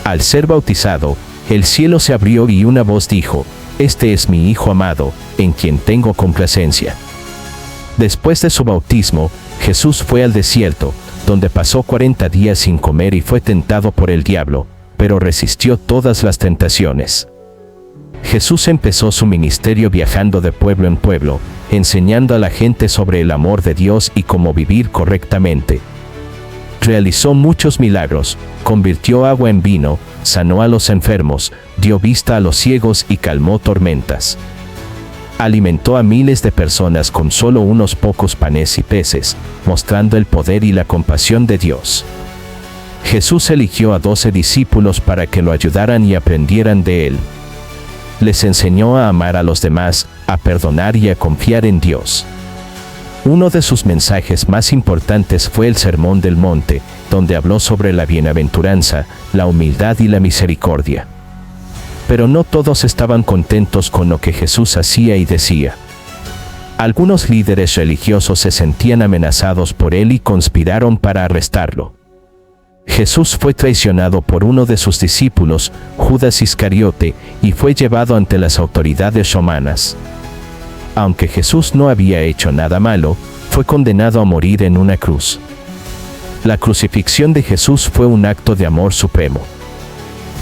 Al ser bautizado, el cielo se abrió y una voz dijo: «Este es mi Hijo amado, en quien tengo complacencia». Después de su bautismo, Jesús fue al desierto, donde pasó 40 días sin comer y fue tentado por el diablo, pero resistió todas las tentaciones. Jesús empezó su ministerio viajando de pueblo en pueblo, enseñando a la gente sobre el amor de Dios y cómo vivir correctamente. Realizó muchos milagros, convirtió agua en vino, sanó a los enfermos, dio vista a los ciegos y calmó tormentas. Alimentó a miles de personas con solo unos pocos panes y peces, mostrando el poder y la compasión de Dios. Jesús eligió a 12 discípulos para que lo ayudaran y aprendieran de él. Les enseñó a amar a los demás, a perdonar y a confiar en Dios. Uno de sus mensajes más importantes fue el Sermón del Monte, donde habló sobre la bienaventuranza, la humildad y la misericordia. Pero no todos estaban contentos con lo que Jesús hacía y decía. Algunos líderes religiosos se sentían amenazados por él y conspiraron para arrestarlo. Jesús fue traicionado por uno de sus discípulos, Judas Iscariote, y fue llevado ante las autoridades romanas. Aunque Jesús no había hecho nada malo, fue condenado a morir en una cruz. La crucifixión de Jesús fue un acto de amor supremo.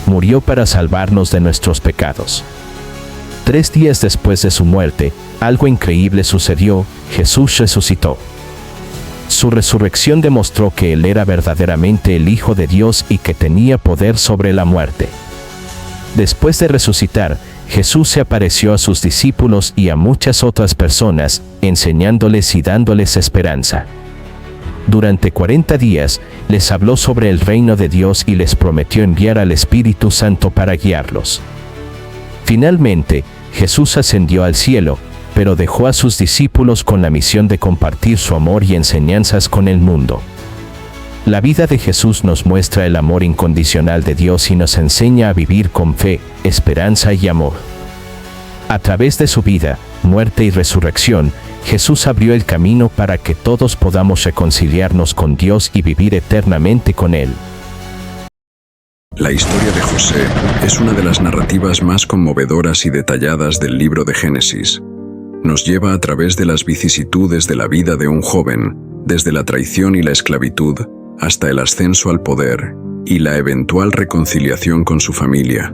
Murió para salvarnos de nuestros pecados. 3 días después de su muerte, algo increíble sucedió: Jesús resucitó. Su resurrección demostró que Él era verdaderamente el Hijo de Dios y que tenía poder sobre la muerte. Después de resucitar, Jesús se apareció a sus discípulos y a muchas otras personas, enseñándoles y dándoles esperanza. Durante 40 días, les habló sobre el reino de Dios y les prometió enviar al Espíritu Santo para guiarlos. Finalmente, Jesús ascendió al cielo, pero dejó a sus discípulos con la misión de compartir su amor y enseñanzas con el mundo. La vida de Jesús nos muestra el amor incondicional de Dios y nos enseña a vivir con fe, esperanza y amor. A través de su vida, muerte y resurrección, Jesús abrió el camino para que todos podamos reconciliarnos con Dios y vivir eternamente con Él. La historia de José es una de las narrativas más conmovedoras y detalladas del libro de Génesis. Nos lleva a través de las vicisitudes de la vida de un joven, desde la traición y la esclavitud, hasta el ascenso al poder y la eventual reconciliación con su familia.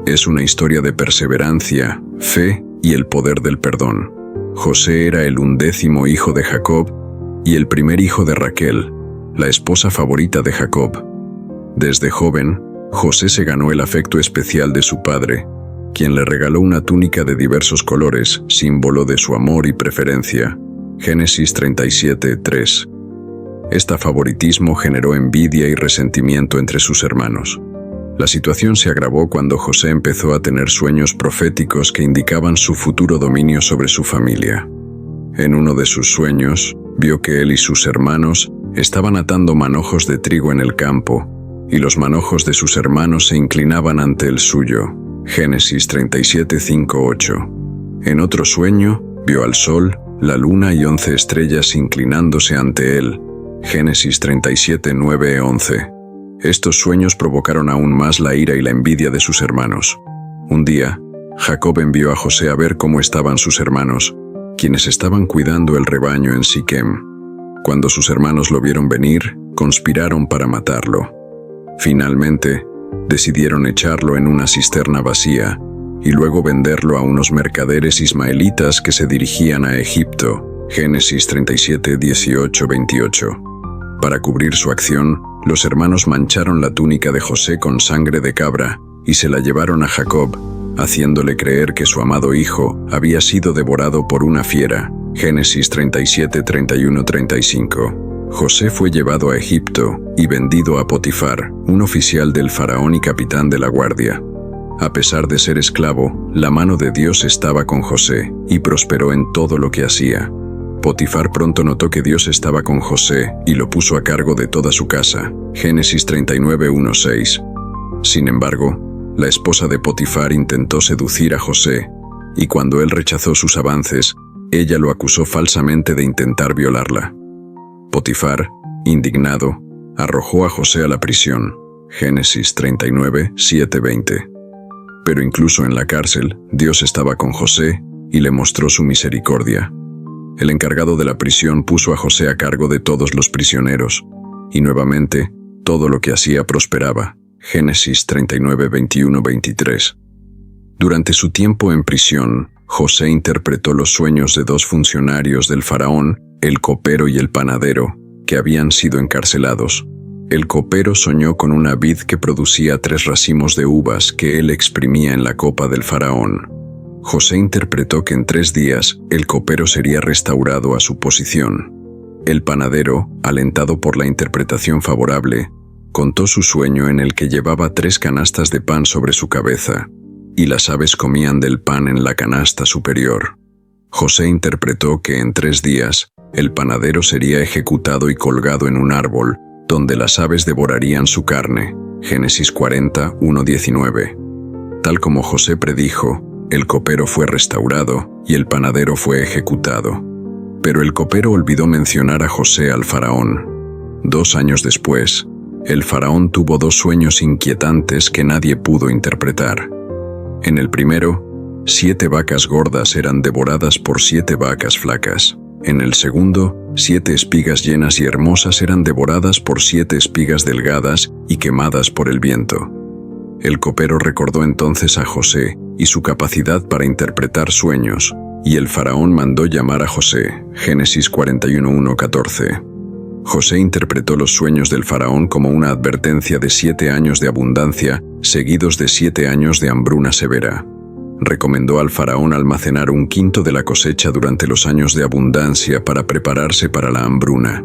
Es una historia de perseverancia, fe y el poder del perdón. José era el 11º hijo de Jacob y el primer hijo de Raquel, la esposa favorita de Jacob. Desde joven, José se ganó el afecto especial de su padre, quien le regaló una túnica de diversos colores, símbolo de su amor y preferencia. Génesis 37:3. Este favoritismo generó envidia y resentimiento entre sus hermanos. La situación se agravó cuando José empezó a tener sueños proféticos que indicaban su futuro dominio sobre su familia. En uno de sus sueños, vio que él y sus hermanos estaban atando manojos de trigo en el campo, y los manojos de sus hermanos se inclinaban ante el suyo. Génesis 37:5-8. En otro sueño, vio al sol, la luna y 11 estrellas inclinándose ante él. Génesis 37:9-11. Estos sueños provocaron aún más la ira y la envidia de sus hermanos. Un día, Jacob envió a José a ver cómo estaban sus hermanos, quienes estaban cuidando el rebaño en Siquem. Cuando sus hermanos lo vieron venir, conspiraron para matarlo. Finalmente, decidieron echarlo en una cisterna vacía y luego venderlo a unos mercaderes ismaelitas que se dirigían a Egipto. Génesis 37:18-28. Para cubrir su acción, los hermanos mancharon la túnica de José con sangre de cabra y se la llevaron a Jacob, haciéndole creer que su amado hijo había sido devorado por una fiera. Génesis 37:31-35. José fue llevado a Egipto y vendido a Potifar, un oficial del faraón y capitán de la guardia. A pesar de ser esclavo, la mano de Dios estaba con José y prosperó en todo lo que hacía. Potifar pronto notó que Dios estaba con José y lo puso a cargo de toda su casa. Génesis 39:1-6. Sin embargo, la esposa de Potifar intentó seducir a José, y cuando él rechazó sus avances, ella lo acusó falsamente de intentar violarla. Potifar, indignado, arrojó a José a la prisión. Génesis 39:7-20. Pero incluso en la cárcel, Dios estaba con José y le mostró su misericordia. El encargado de la prisión puso a José a cargo de todos los prisioneros, y nuevamente, todo lo que hacía prosperaba. Génesis 39:21-23. Durante su tiempo en prisión, José interpretó los sueños de dos funcionarios del faraón, el copero y el panadero, que habían sido encarcelados. El copero soñó con una vid que producía 3 racimos de uvas que él exprimía en la copa del faraón. José interpretó que en 3 días el copero sería restaurado a su posición. El panadero, alentado por la interpretación favorable, contó su sueño en el que llevaba 3 canastas de pan sobre su cabeza, y las aves comían del pan en la canasta superior. José interpretó que en 3 días el panadero sería ejecutado y colgado en un árbol, donde las aves devorarían su carne. Génesis 40:1-19. Tal como José predijo, el copero fue restaurado y el panadero fue ejecutado. Pero el copero olvidó mencionar a José al faraón. 2 años después, el faraón tuvo 2 sueños inquietantes que nadie pudo interpretar. En el primero, 7 vacas gordas eran devoradas por 7 vacas flacas. En el segundo, 7 espigas llenas y hermosas eran devoradas por 7 espigas delgadas y quemadas por el viento. El copero recordó entonces a José y su capacidad para interpretar sueños, y el faraón mandó llamar a José. Génesis 41:1-14. José interpretó los sueños del faraón como una advertencia de 7 años de abundancia, seguidos de 7 años de hambruna severa. Recomendó al faraón almacenar 1/5 de la cosecha durante los años de abundancia para prepararse para la hambruna.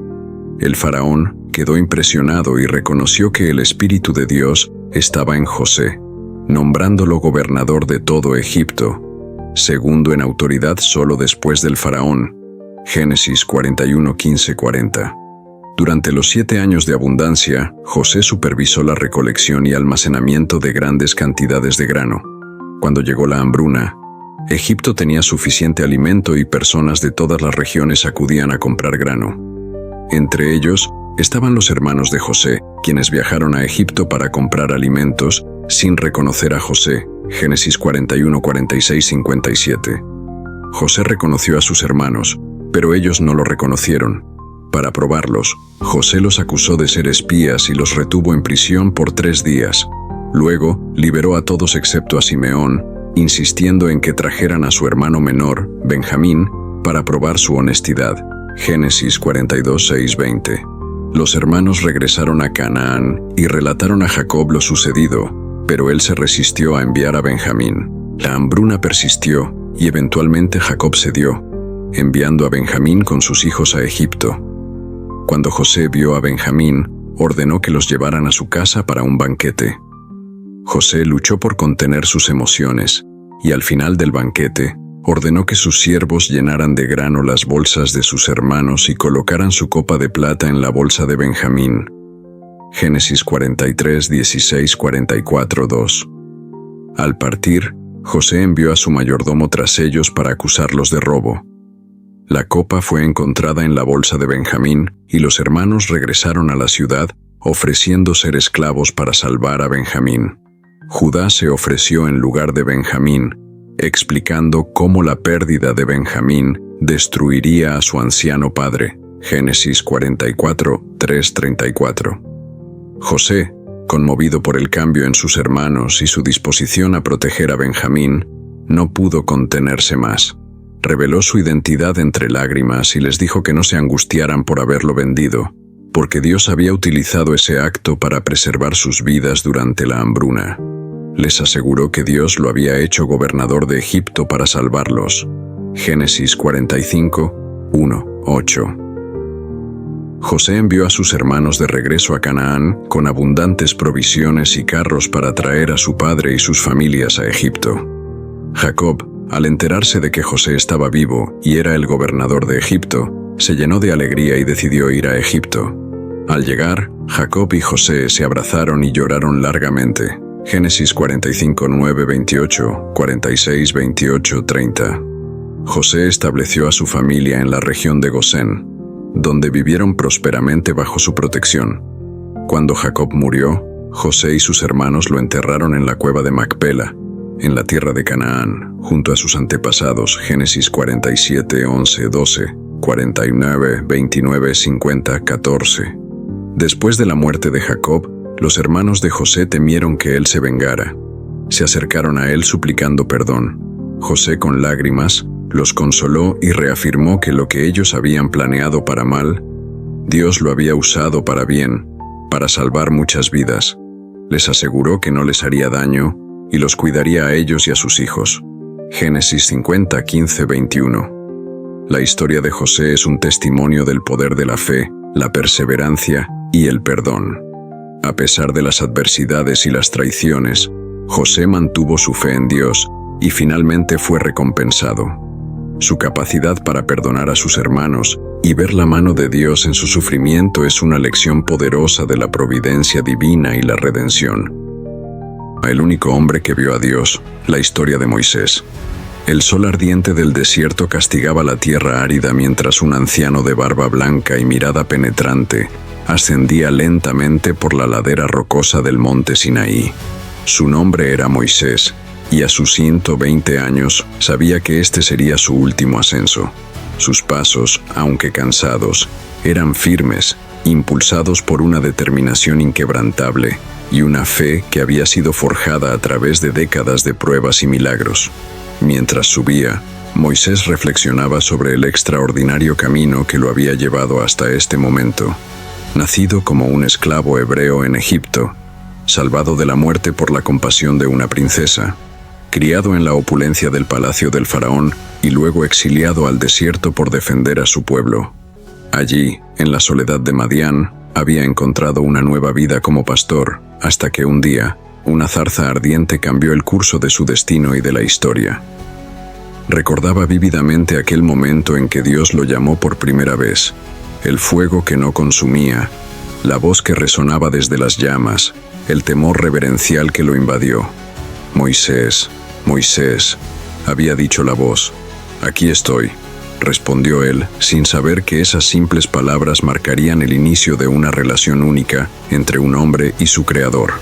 El faraón quedó impresionado y reconoció que el Espíritu de Dios estaba en José, nombrándolo gobernador de todo Egipto, segundo en autoridad solo después del faraón. Génesis 41:15-40. Durante los 7 años de abundancia, José supervisó la recolección y almacenamiento de grandes cantidades de grano. Cuando llegó la hambruna, Egipto tenía suficiente alimento y personas de todas las regiones acudían a comprar grano. Entre ellos estaban los hermanos de José, quienes viajaron a Egipto para comprar alimentos sin reconocer a José. Génesis 41:46-57. José reconoció a sus hermanos, pero ellos no lo reconocieron. Para probarlos, José los acusó de ser espías y los retuvo en prisión por 3 días. Luego, liberó a todos excepto a Simeón, insistiendo en que trajeran a su hermano menor, Benjamín, para probar su honestidad. Génesis 42:6-20. Los hermanos regresaron a Canaán y relataron a Jacob lo sucedido, pero él se resistió a enviar a Benjamín. La hambruna persistió y eventualmente Jacob cedió, enviando a Benjamín con sus hijos a Egipto. Cuando José vio a Benjamín, ordenó que los llevaran a su casa para un banquete. José luchó por contener sus emociones, y al final del banquete, ordenó que sus siervos llenaran de grano las bolsas de sus hermanos y colocaran su copa de plata en la bolsa de Benjamín. Génesis 43:16-44-2. Al partir, José envió a su mayordomo tras ellos para acusarlos de robo. La copa fue encontrada en la bolsa de Benjamín, y los hermanos regresaron a la ciudad, ofreciendo ser esclavos para salvar a Benjamín. Judá se ofreció en lugar de Benjamín, explicando cómo la pérdida de Benjamín destruiría a su anciano padre. Génesis 44:3-34. José, conmovido por el cambio en sus hermanos y su disposición a proteger a Benjamín, no pudo contenerse más. Reveló su identidad entre lágrimas y les dijo que no se angustiaran por haberlo vendido, porque Dios había utilizado ese acto para preservar sus vidas durante la hambruna. Les aseguró que Dios lo había hecho gobernador de Egipto para salvarlos. Génesis 45:1-8. José envió a sus hermanos de regreso a Canaán con abundantes provisiones y carros para traer a su padre y sus familias a Egipto. Jacob, al enterarse de que José estaba vivo y era el gobernador de Egipto, se llenó de alegría y decidió ir a Egipto. Al llegar, Jacob y José se abrazaron y lloraron largamente. Génesis 45, 9, 28, 46, 28, 30. José estableció a su familia en la región de Gosén, donde vivieron prósperamente bajo su protección. Cuando Jacob murió, José y sus hermanos lo enterraron en la cueva de Macpela, en la tierra de Canaán, junto a sus antepasados. Génesis 47, 11, 12, 49, 29, 50, 14. Después de la muerte de Jacob, los hermanos de José temieron que él se vengara. Se acercaron a él suplicando perdón. José, con lágrimas, los consoló y reafirmó que lo que ellos habían planeado para mal, Dios lo había usado para bien, para salvar muchas vidas. Les aseguró que no les haría daño y los cuidaría a ellos y a sus hijos. Génesis 50, 15, 21. La historia de José es un testimonio del poder de la fe, la perseverancia y el perdón. A pesar de las adversidades y las traiciones, José mantuvo su fe en Dios y finalmente fue recompensado. Su capacidad para perdonar a sus hermanos y ver la mano de Dios en su sufrimiento es una lección poderosa de la providencia divina y la redención. El único hombre que vio a Dios, la historia de Moisés. El sol ardiente del desierto castigaba la tierra árida mientras un anciano de barba blanca y mirada penetrante ascendía lentamente por la ladera rocosa del monte Sinaí. Su nombre era Moisés, y a sus 120 años sabía que este sería su último ascenso. Sus pasos, aunque cansados, eran firmes, impulsados por una determinación inquebrantable y una fe que había sido forjada a través de décadas de pruebas y milagros. Mientras subía, Moisés reflexionaba sobre el extraordinario camino que lo había llevado hasta este momento. Nacido como un esclavo hebreo en Egipto, salvado de la muerte por la compasión de una princesa, criado en la opulencia del palacio del faraón y luego exiliado al desierto por defender a su pueblo. Allí, en la soledad de Madián, había encontrado una nueva vida como pastor, hasta que un día, una zarza ardiente cambió el curso de su destino y de la historia. Recordaba vívidamente aquel momento en que Dios lo llamó por primera vez, el fuego que no consumía, la voz que resonaba desde las llamas, el temor reverencial que lo invadió. Moisés, Moisés, había dicho la voz. Aquí estoy, respondió él, sin saber que esas simples palabras marcarían el inicio de una relación única entre un hombre y su creador.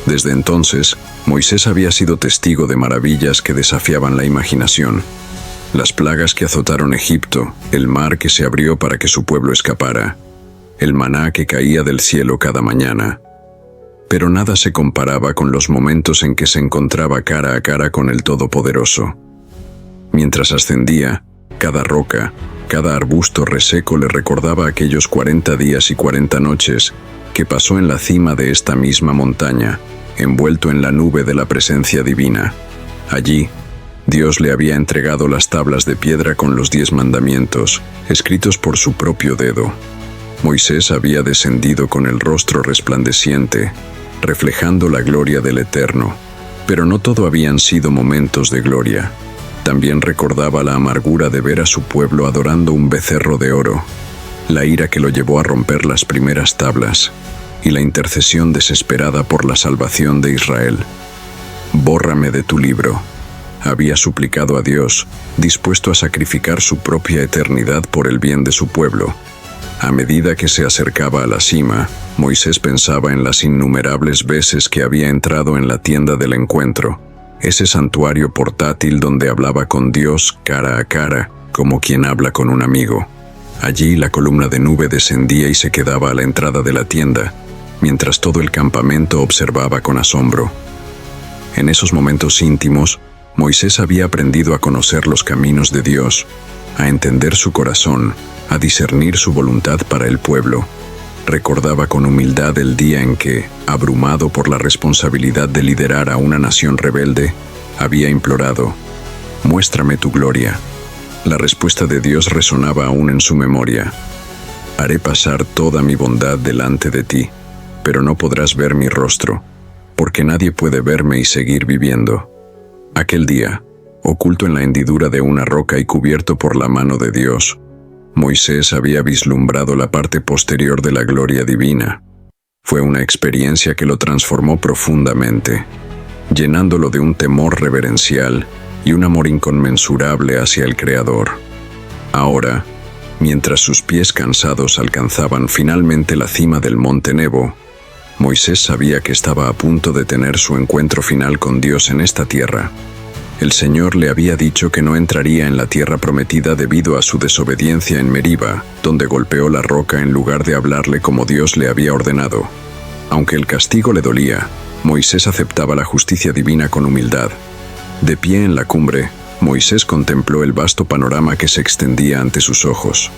Desde entonces, Moisés había sido testigo de maravillas que desafiaban la imaginación. Las plagas que azotaron Egipto, el mar que se abrió para que su pueblo escapara, el maná que caía del cielo cada mañana. Pero nada se comparaba con los momentos en que se encontraba cara a cara con el Todopoderoso. Mientras ascendía, cada roca, cada arbusto reseco le recordaba aquellos 40 días y 40 noches que pasó en la cima de esta misma montaña, envuelto en la nube de la presencia divina. Allí, Dios le había entregado las tablas de piedra con los 10 mandamientos, escritos por su propio dedo. Moisés había descendido con el rostro resplandeciente, reflejando la gloria del Eterno. Pero no todo habían sido momentos de gloria. También recordaba la amargura de ver a su pueblo adorando un becerro de oro, la ira que lo llevó a romper las primeras tablas, y la intercesión desesperada por la salvación de Israel. «Bórrame de tu libro», había suplicado a Dios, dispuesto a sacrificar su propia eternidad por el bien de su pueblo. A medida que se acercaba a la cima, Moisés pensaba en las innumerables veces que había entrado en la tienda del encuentro, ese santuario portátil donde hablaba con Dios cara a cara, como quien habla con un amigo. Allí la columna de nube descendía y se quedaba a la entrada de la tienda, mientras todo el campamento observaba con asombro. En esos momentos íntimos, Moisés había aprendido a conocer los caminos de Dios, a entender su corazón, a discernir su voluntad para el pueblo. Recordaba con humildad el día en que, abrumado por la responsabilidad de liderar a una nación rebelde, había implorado: «Muéstrame tu gloria». La respuesta de Dios resonaba aún en su memoria: «Haré pasar toda mi bondad delante de ti, pero no podrás ver mi rostro, porque nadie puede verme y seguir viviendo». Aquel día, oculto en la hendidura de una roca y cubierto por la mano de Dios, Moisés había vislumbrado la parte posterior de la gloria divina. Fue una experiencia que lo transformó profundamente, llenándolo de un temor reverencial y un amor inconmensurable hacia el Creador. Ahora, mientras sus pies cansados alcanzaban finalmente la cima del monte Nebo, Moisés sabía que estaba a punto de tener su encuentro final con Dios en esta tierra. El Señor le había dicho que no entraría en la tierra prometida debido a su desobediencia en Meriba, donde golpeó la roca en lugar de hablarle como Dios le había ordenado. Aunque el castigo le dolía, Moisés aceptaba la justicia divina con humildad. De pie en la cumbre, Moisés contempló el vasto panorama que se extendía ante sus ojos.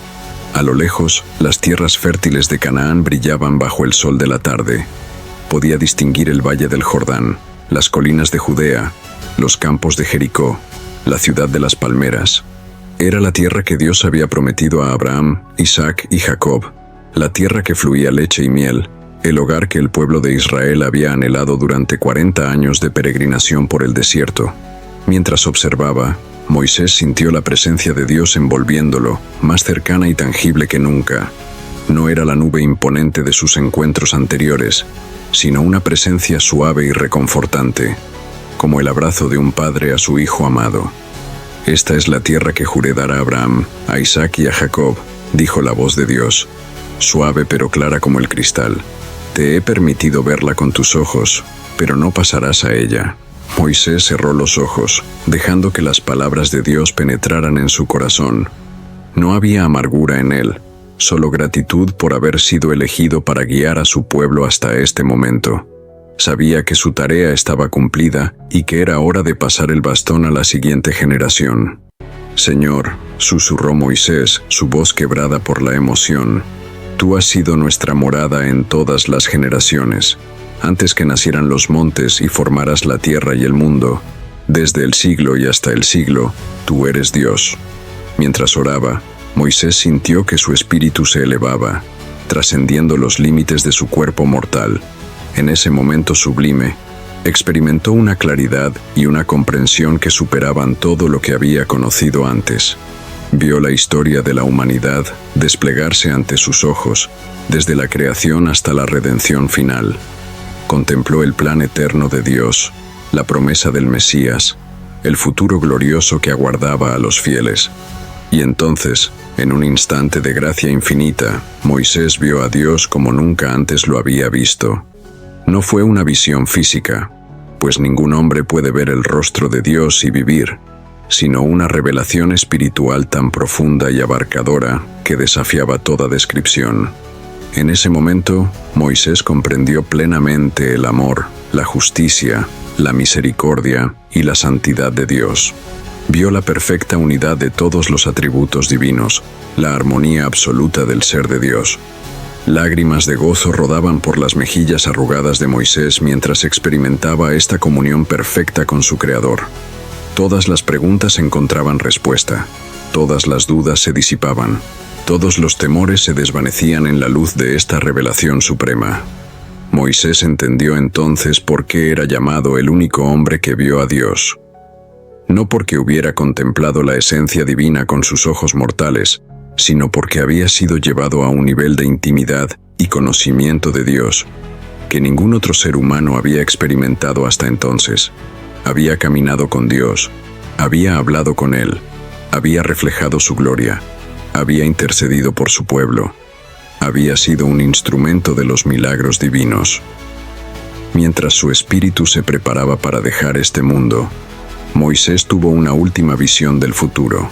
A lo lejos, las tierras fértiles de Canaán brillaban bajo el sol de la tarde. Podía distinguir el valle del Jordán, las colinas de Judea, los campos de Jericó, la ciudad de las palmeras. Era la tierra que Dios había prometido a Abraham, Isaac y Jacob, la tierra que fluía leche y miel, el hogar que el pueblo de Israel había anhelado durante 40 años de peregrinación por el desierto. Mientras observaba, Moisés sintió la presencia de Dios envolviéndolo, más cercana y tangible que nunca. No era la nube imponente de sus encuentros anteriores, sino una presencia suave y reconfortante, como el abrazo de un padre a su hijo amado. «Esta es la tierra que juré dar a Abraham, a Isaac y a Jacob», dijo la voz de Dios, suave pero clara como el cristal. «Te he permitido verla con tus ojos, pero no pasarás a ella». Moisés cerró los ojos, dejando que las palabras de Dios penetraran en su corazón. No había amargura en él, solo gratitud por haber sido elegido para guiar a su pueblo hasta este momento. Sabía que su tarea estaba cumplida y que era hora de pasar el bastón a la siguiente generación. «Señor», susurró Moisés, su voz quebrada por la emoción, «tú has sido nuestra morada en todas las generaciones. Antes que nacieran los montes y formaras la tierra y el mundo, desde el siglo y hasta el siglo, tú eres Dios». Mientras oraba, Moisés sintió que su espíritu se elevaba, trascendiendo los límites de su cuerpo mortal. En ese momento sublime, experimentó una claridad y una comprensión que superaban todo lo que había conocido antes. Vio la historia de la humanidad desplegarse ante sus ojos, desde la creación hasta la redención final. Contempló el plan eterno de Dios, la promesa del Mesías, el futuro glorioso que aguardaba a los fieles. Y entonces, en un instante de gracia infinita, Moisés vio a Dios como nunca antes lo había visto. No fue una visión física, pues ningún hombre puede ver el rostro de Dios y vivir, sino una revelación espiritual tan profunda y abarcadora que desafiaba toda descripción. En ese momento, Moisés comprendió plenamente el amor, la justicia, la misericordia y la santidad de Dios. Vio la perfecta unidad de todos los atributos divinos, la armonía absoluta del ser de Dios. Lágrimas de gozo rodaban por las mejillas arrugadas de Moisés mientras experimentaba esta comunión perfecta con su Creador. Todas las preguntas encontraban respuesta, todas las dudas se disipaban, todos los temores se desvanecían en la luz de esta revelación suprema. Moisés entendió entonces por qué era llamado el único hombre que vio a Dios. No porque hubiera contemplado la esencia divina con sus ojos mortales, sino porque había sido llevado a un nivel de intimidad y conocimiento de Dios que ningún otro ser humano había experimentado hasta entonces. Había caminado con Dios, había hablado con Él, había reflejado su gloria, había intercedido por su pueblo, había sido un instrumento de los milagros divinos. Mientras su espíritu se preparaba para dejar este mundo, Moisés tuvo una última visión del futuro.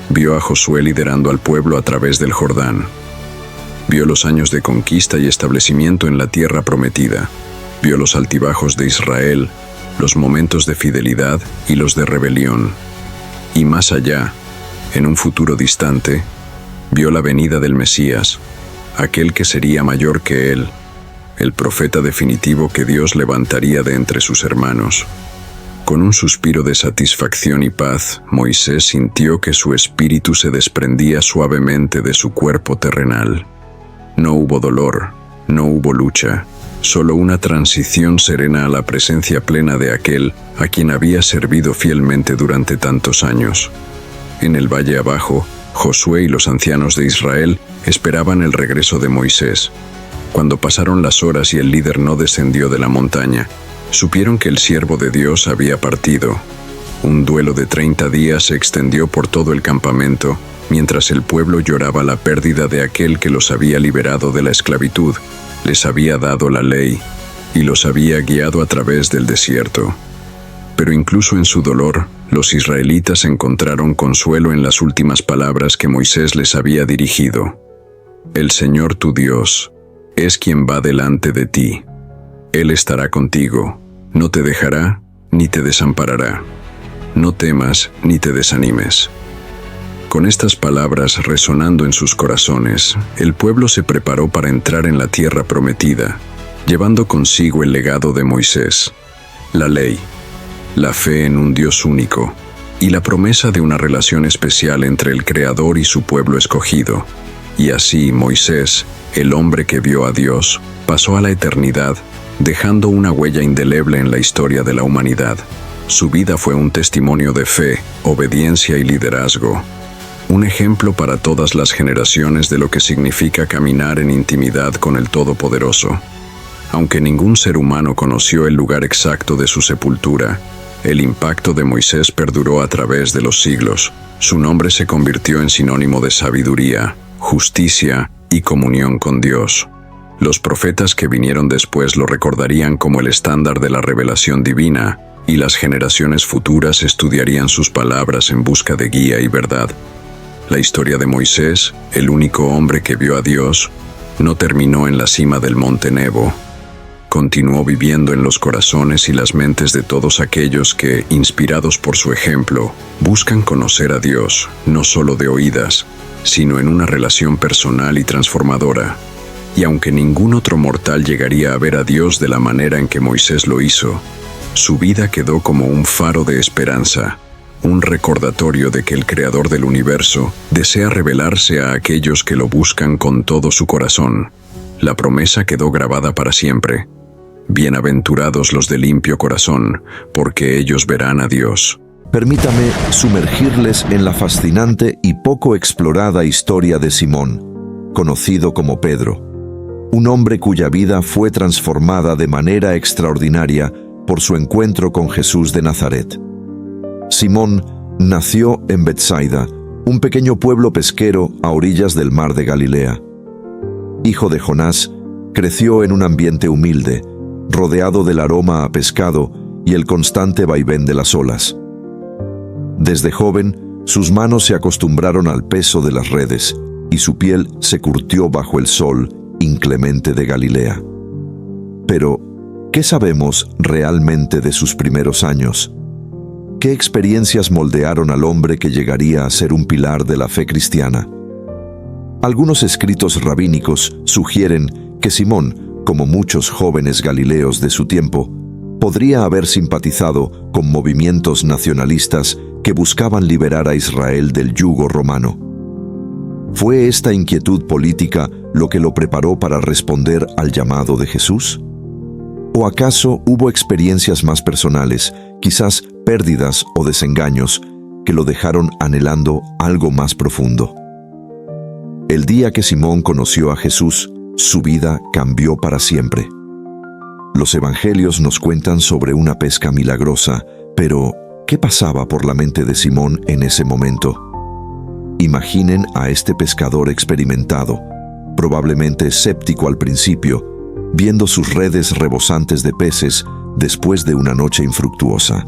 Vio a Josué liderando al pueblo a través del Jordán. Vio los años de conquista y establecimiento en la tierra prometida. Vio los altibajos de Israel, los momentos de fidelidad y los de rebelión. Y más allá, en un futuro distante, vio la venida del Mesías, aquel que sería mayor que él, el profeta definitivo que Dios levantaría de entre sus hermanos. Con un suspiro de satisfacción y paz, Moisés sintió que su espíritu se desprendía suavemente de su cuerpo terrenal. No hubo dolor, no hubo lucha, solo una transición serena a la presencia plena de aquel a quien había servido fielmente durante tantos años. En el valle abajo, Josué y los ancianos de Israel esperaban el regreso de Moisés. Cuando pasaron las horas y el líder no descendió de la montaña, supieron que el siervo de Dios había partido. Un duelo de 30 días se extendió por todo el campamento, mientras el pueblo lloraba la pérdida de aquel que los había liberado de la esclavitud, les había dado la ley y los había guiado a través del desierto. Pero incluso en su dolor, los israelitas encontraron consuelo en las últimas palabras que Moisés les había dirigido. El Señor tu Dios es quien va delante de ti. Él estará contigo, no te dejará ni te desamparará. No temas ni te desanimes. Con estas palabras resonando en sus corazones, el pueblo se preparó para entrar en la tierra prometida, llevando consigo el legado de Moisés, la ley, la fe en un Dios único y la promesa de una relación especial entre el Creador y su pueblo escogido. Y así Moisés, el hombre que vio a Dios, pasó a la eternidad, dejando una huella indeleble en la historia de la humanidad. Su vida fue un testimonio de fe, obediencia y liderazgo. Un ejemplo para todas las generaciones de lo que significa caminar en intimidad con el Todopoderoso. Aunque ningún ser humano conoció el lugar exacto de su sepultura, el impacto de Moisés perduró a través de los siglos. Su nombre se convirtió en sinónimo de sabiduría, justicia y comunión con Dios. Los profetas que vinieron después lo recordarían como el estándar de la revelación divina, y las generaciones futuras estudiarían sus palabras en busca de guía y verdad. La historia de Moisés, el único hombre que vio a Dios, no terminó en la cima del monte Nebo. Continuó viviendo en los corazones y las mentes de todos aquellos que, inspirados por su ejemplo, buscan conocer a Dios, no solo de oídas, sino en una relación personal y transformadora. Y aunque ningún otro mortal llegaría a ver a Dios de la manera en que Moisés lo hizo, su vida quedó como un faro de esperanza, un recordatorio de que el Creador del universo desea revelarse a aquellos que lo buscan con todo su corazón. La promesa quedó grabada para siempre. Bienaventurados los de limpio corazón, porque ellos verán a Dios. Permítame sumergirles en la fascinante y poco explorada historia de Simón, conocido como Pedro, un hombre cuya vida fue transformada de manera extraordinaria por su encuentro con Jesús de Nazaret. Simón nació en Betsaida, un pequeño pueblo pesquero a orillas del mar de Galilea. Hijo de Jonás, creció en un ambiente humilde, rodeado del aroma a pescado y el constante vaivén de las olas. Desde joven, sus manos se acostumbraron al peso de las redes y su piel se curtió bajo el sol inclemente de Galilea. Pero, ¿qué sabemos realmente de sus primeros años? ¿Qué experiencias moldearon al hombre que llegaría a ser un pilar de la fe cristiana? Algunos escritos rabínicos sugieren que Simón, como muchos jóvenes galileos de su tiempo, podría haber simpatizado con movimientos nacionalistas que buscaban liberar a Israel del yugo romano. ¿Fue esta inquietud política lo que lo preparó para responder al llamado de Jesús? ¿O acaso hubo experiencias más personales, quizás pérdidas o desengaños, que lo dejaron anhelando algo más profundo? El día que Simón conoció a Jesús, su vida cambió para siempre. Los evangelios nos cuentan sobre una pesca milagrosa, pero ¿qué pasaba por la mente de Simón en ese momento? Imaginen a este pescador experimentado, probablemente escéptico al principio, viendo sus redes rebosantes de peces después de una noche infructuosa.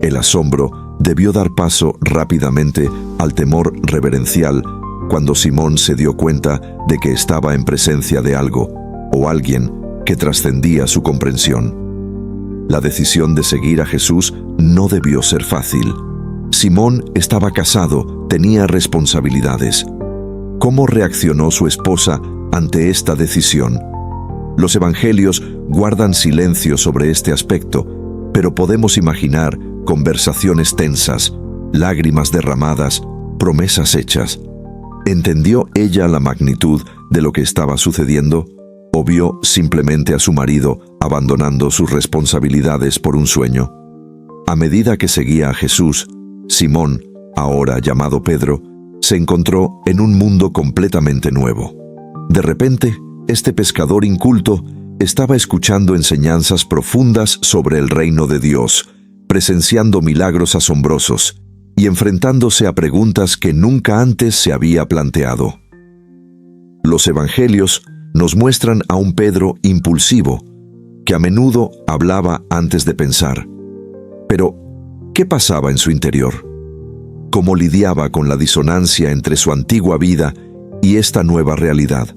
El asombro debió dar paso rápidamente al temor reverencial cuando Simón se dio cuenta de que estaba en presencia de algo o alguien que trascendía su comprensión. La decisión de seguir a Jesús no debió ser fácil. Simón estaba casado, tenía responsabilidades. ¿Cómo reaccionó su esposa ante esta decisión? Los evangelios guardan silencio sobre este aspecto, pero podemos imaginar conversaciones tensas, lágrimas derramadas, promesas hechas. ¿Entendió ella la magnitud de lo que estaba sucediendo? ¿O vio simplemente a su marido abandonando sus responsabilidades por un sueño? A medida que seguía a Jesús, Simón, ahora llamado Pedro, se encontró en un mundo completamente nuevo. De repente, este pescador inculto estaba escuchando enseñanzas profundas sobre el reino de Dios, presenciando milagros asombrosos y enfrentándose a preguntas que nunca antes se había planteado. Los evangelios nos muestran a un Pedro impulsivo, que a menudo hablaba antes de pensar. Pero, ¿qué pasaba en su interior? ¿Cómo lidiaba con la disonancia entre su antigua vida y esta nueva realidad?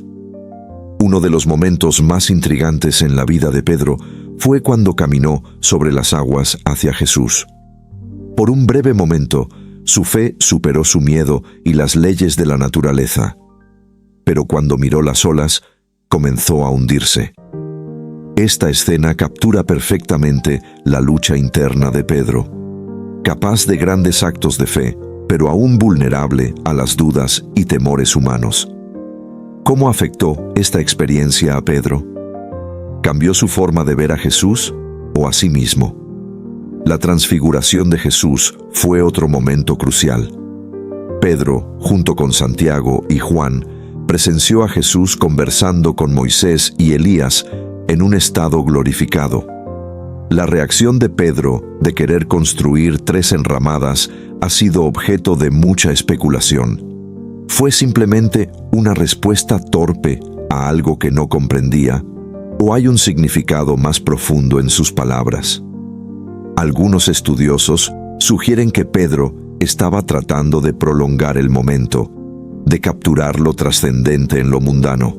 Uno de los momentos más intrigantes en la vida de Pedro fue cuando caminó sobre las aguas hacia Jesús. Por un breve momento, su fe superó su miedo y las leyes de la naturaleza. Pero cuando miró las olas, comenzó a hundirse. Esta escena captura perfectamente la lucha interna de Pedro, capaz de grandes actos de fe, pero aún vulnerable a las dudas y temores humanos. ¿Cómo afectó esta experiencia a Pedro? ¿Cambió su forma de ver a Jesús o a sí mismo? La transfiguración de Jesús fue otro momento crucial. Pedro, junto con Santiago y Juan, presenció a Jesús conversando con Moisés y Elías en un estado glorificado. La reacción de Pedro de querer construir 3 enramadas ha sido objeto de mucha especulación. ¿Fue simplemente una respuesta torpe a algo que no comprendía? ¿O hay un significado más profundo en sus palabras? Algunos estudiosos sugieren que Pedro estaba tratando de prolongar el momento, de capturar lo trascendente en lo mundano.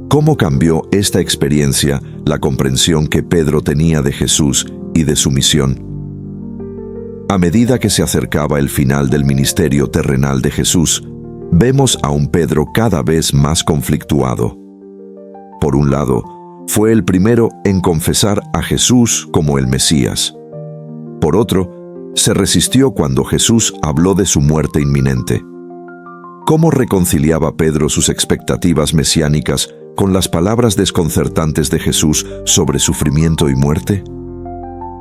¿Cómo cambió esta experiencia la comprensión que Pedro tenía de Jesús y de su misión? A medida que se acercaba el final del ministerio terrenal de Jesús, vemos a un Pedro cada vez más conflictuado. Por un lado, fue el primero en confesar a Jesús como el Mesías. Por otro, se resistió cuando Jesús habló de su muerte inminente. ¿Cómo reconciliaba Pedro sus expectativas mesiánicas con las palabras desconcertantes de Jesús sobre sufrimiento y muerte?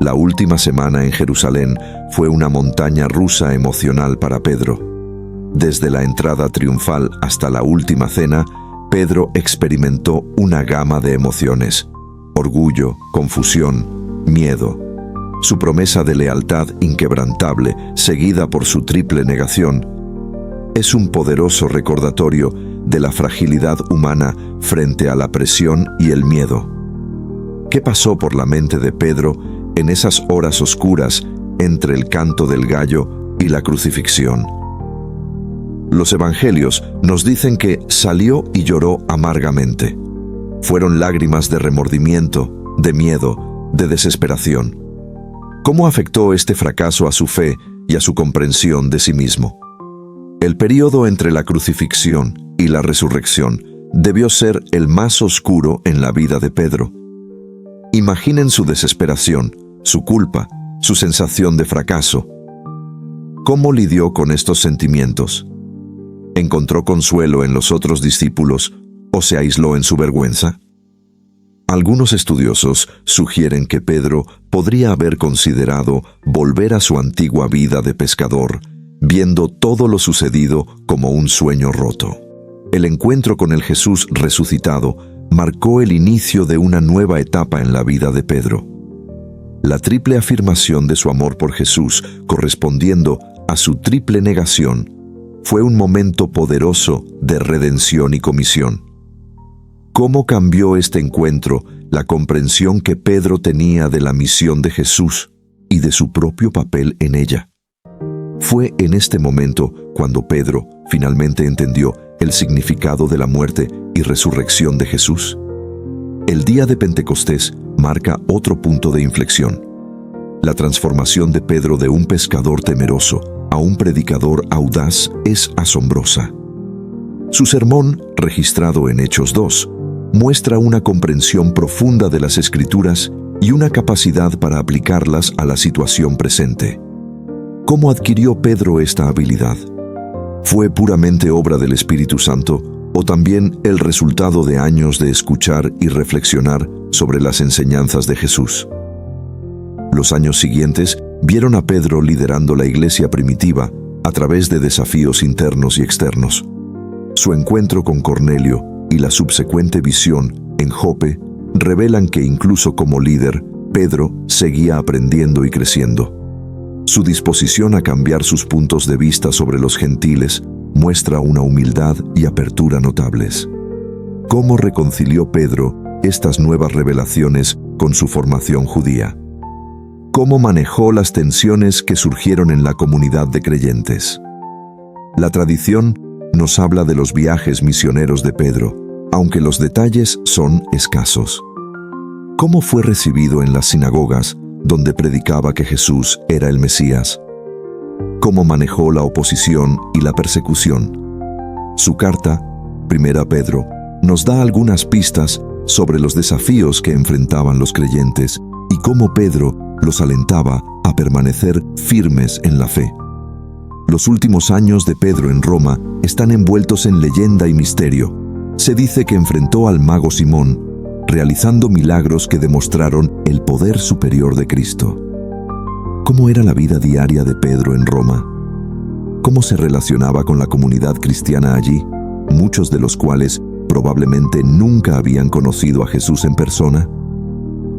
La última semana en Jerusalén fue una montaña rusa emocional para Pedro. Desde la entrada triunfal hasta la última cena, Pedro experimentó una gama de emociones: orgullo, confusión, miedo. Su promesa de lealtad inquebrantable, seguida por su triple negación, es un poderoso recordatorio de la fragilidad humana frente a la presión y el miedo. ¿Qué pasó por la mente de Pedro en esas horas oscuras entre el canto del gallo y la crucifixión? Los evangelios nos dicen que salió y lloró amargamente. Fueron lágrimas de remordimiento, de miedo, de desesperación. ¿Cómo afectó este fracaso a su fe y a su comprensión de sí mismo? El período entre la crucifixión y la resurrección debió ser el más oscuro en la vida de Pedro. Imaginen su desesperación, su culpa, su sensación de fracaso. ¿Cómo lidió con estos sentimientos? ¿Encontró consuelo en los otros discípulos o se aisló en su vergüenza? Algunos estudiosos sugieren que Pedro podría haber considerado volver a su antigua vida de pescador, viendo todo lo sucedido como un sueño roto. El encuentro con el Jesús resucitado marcó el inicio de una nueva etapa en la vida de Pedro. La triple afirmación de su amor por Jesús, correspondiendo a su triple negación, fue un momento poderoso de redención y comisión. ¿Cómo cambió este encuentro la comprensión que Pedro tenía de la misión de Jesús y de su propio papel en ella? Fue en este momento cuando Pedro finalmente entendió el significado de la muerte y resurrección de Jesús. El día de Pentecostés marca otro punto de inflexión. La transformación de Pedro de un pescador temeroso a un predicador audaz es asombrosa. Su sermón, registrado en Hechos 2, muestra una comprensión profunda de las Escrituras y una capacidad para aplicarlas a la situación presente. ¿Cómo adquirió Pedro esta habilidad? ¿Fue puramente obra del Espíritu Santo o también el resultado de años de escuchar y reflexionar sobre las enseñanzas de Jesús? Los años siguientes vieron a Pedro liderando la iglesia primitiva a través de desafíos internos y externos. Su encuentro con Cornelio y la subsecuente visión en Jope revelan que incluso como líder, Pedro seguía aprendiendo y creciendo. Su disposición a cambiar sus puntos de vista sobre los gentiles muestra una humildad y apertura notables. ¿Cómo reconcilió Pedro estas nuevas revelaciones con su formación judía? ¿Cómo manejó las tensiones que surgieron en la comunidad de creyentes? La tradición nos habla de los viajes misioneros de Pedro, aunque los detalles son escasos. ¿Cómo fue recibido en las sinagogas donde predicaba que Jesús era el Mesías? ¿Cómo manejó la oposición y la persecución? Su carta, 1 Pedro, nos da algunas pistas sobre los desafíos que enfrentaban los creyentes y cómo Pedro los alentaba a permanecer firmes en la fe. Los últimos años de Pedro en Roma están envueltos en leyenda y misterio. Se dice que enfrentó al mago Simón, realizando milagros que demostraron el poder superior de Cristo. ¿Cómo era la vida diaria de Pedro en Roma? ¿Cómo se relacionaba con la comunidad cristiana allí, muchos de los cuales probablemente nunca habían conocido a Jesús en persona?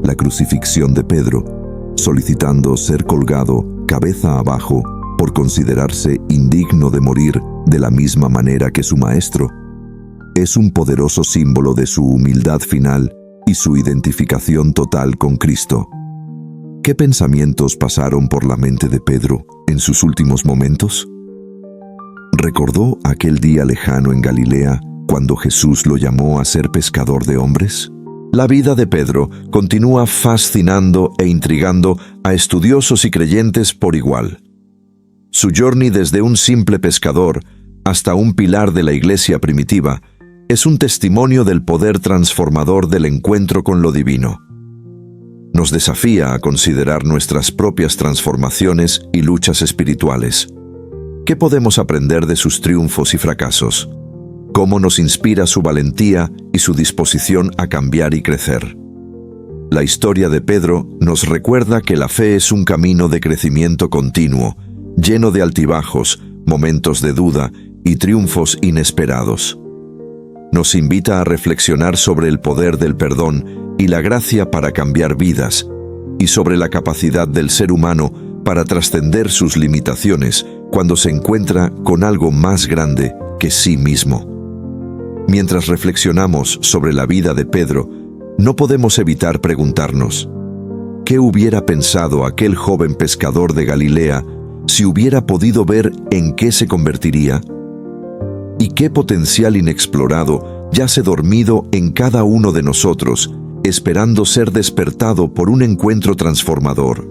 La crucifixión de Pedro, solicitando ser colgado cabeza abajo por considerarse indigno de morir de la misma manera que su maestro, es un poderoso símbolo de su humildad final y su identificación total con Cristo. ¿Qué pensamientos pasaron por la mente de Pedro en sus últimos momentos? ¿Recordó aquel día lejano en Galilea cuando Jesús lo llamó a ser pescador de hombres? La vida de Pedro continúa fascinando e intrigando a estudiosos y creyentes por igual. Su journey desde un simple pescador hasta un pilar de la iglesia primitiva es un testimonio del poder transformador del encuentro con lo divino. Nos desafía a considerar nuestras propias transformaciones y luchas espirituales. ¿Qué podemos aprender de sus triunfos y fracasos? ¿Cómo nos inspira su valentía y su disposición a cambiar y crecer? La historia de Pedro nos recuerda que la fe es un camino de crecimiento continuo, lleno de altibajos, momentos de duda y triunfos inesperados. Nos invita a reflexionar sobre el poder del perdón y la gracia para cambiar vidas, y sobre la capacidad del ser humano para trascender sus limitaciones cuando se encuentra con algo más grande que sí mismo. Mientras reflexionamos sobre la vida de Pedro, no podemos evitar preguntarnos, ¿qué hubiera pensado aquel joven pescador de Galilea si hubiera podido ver en qué se convertiría? ¿Y qué potencial inexplorado yace dormido en cada uno de nosotros, esperando ser despertado por un encuentro transformador?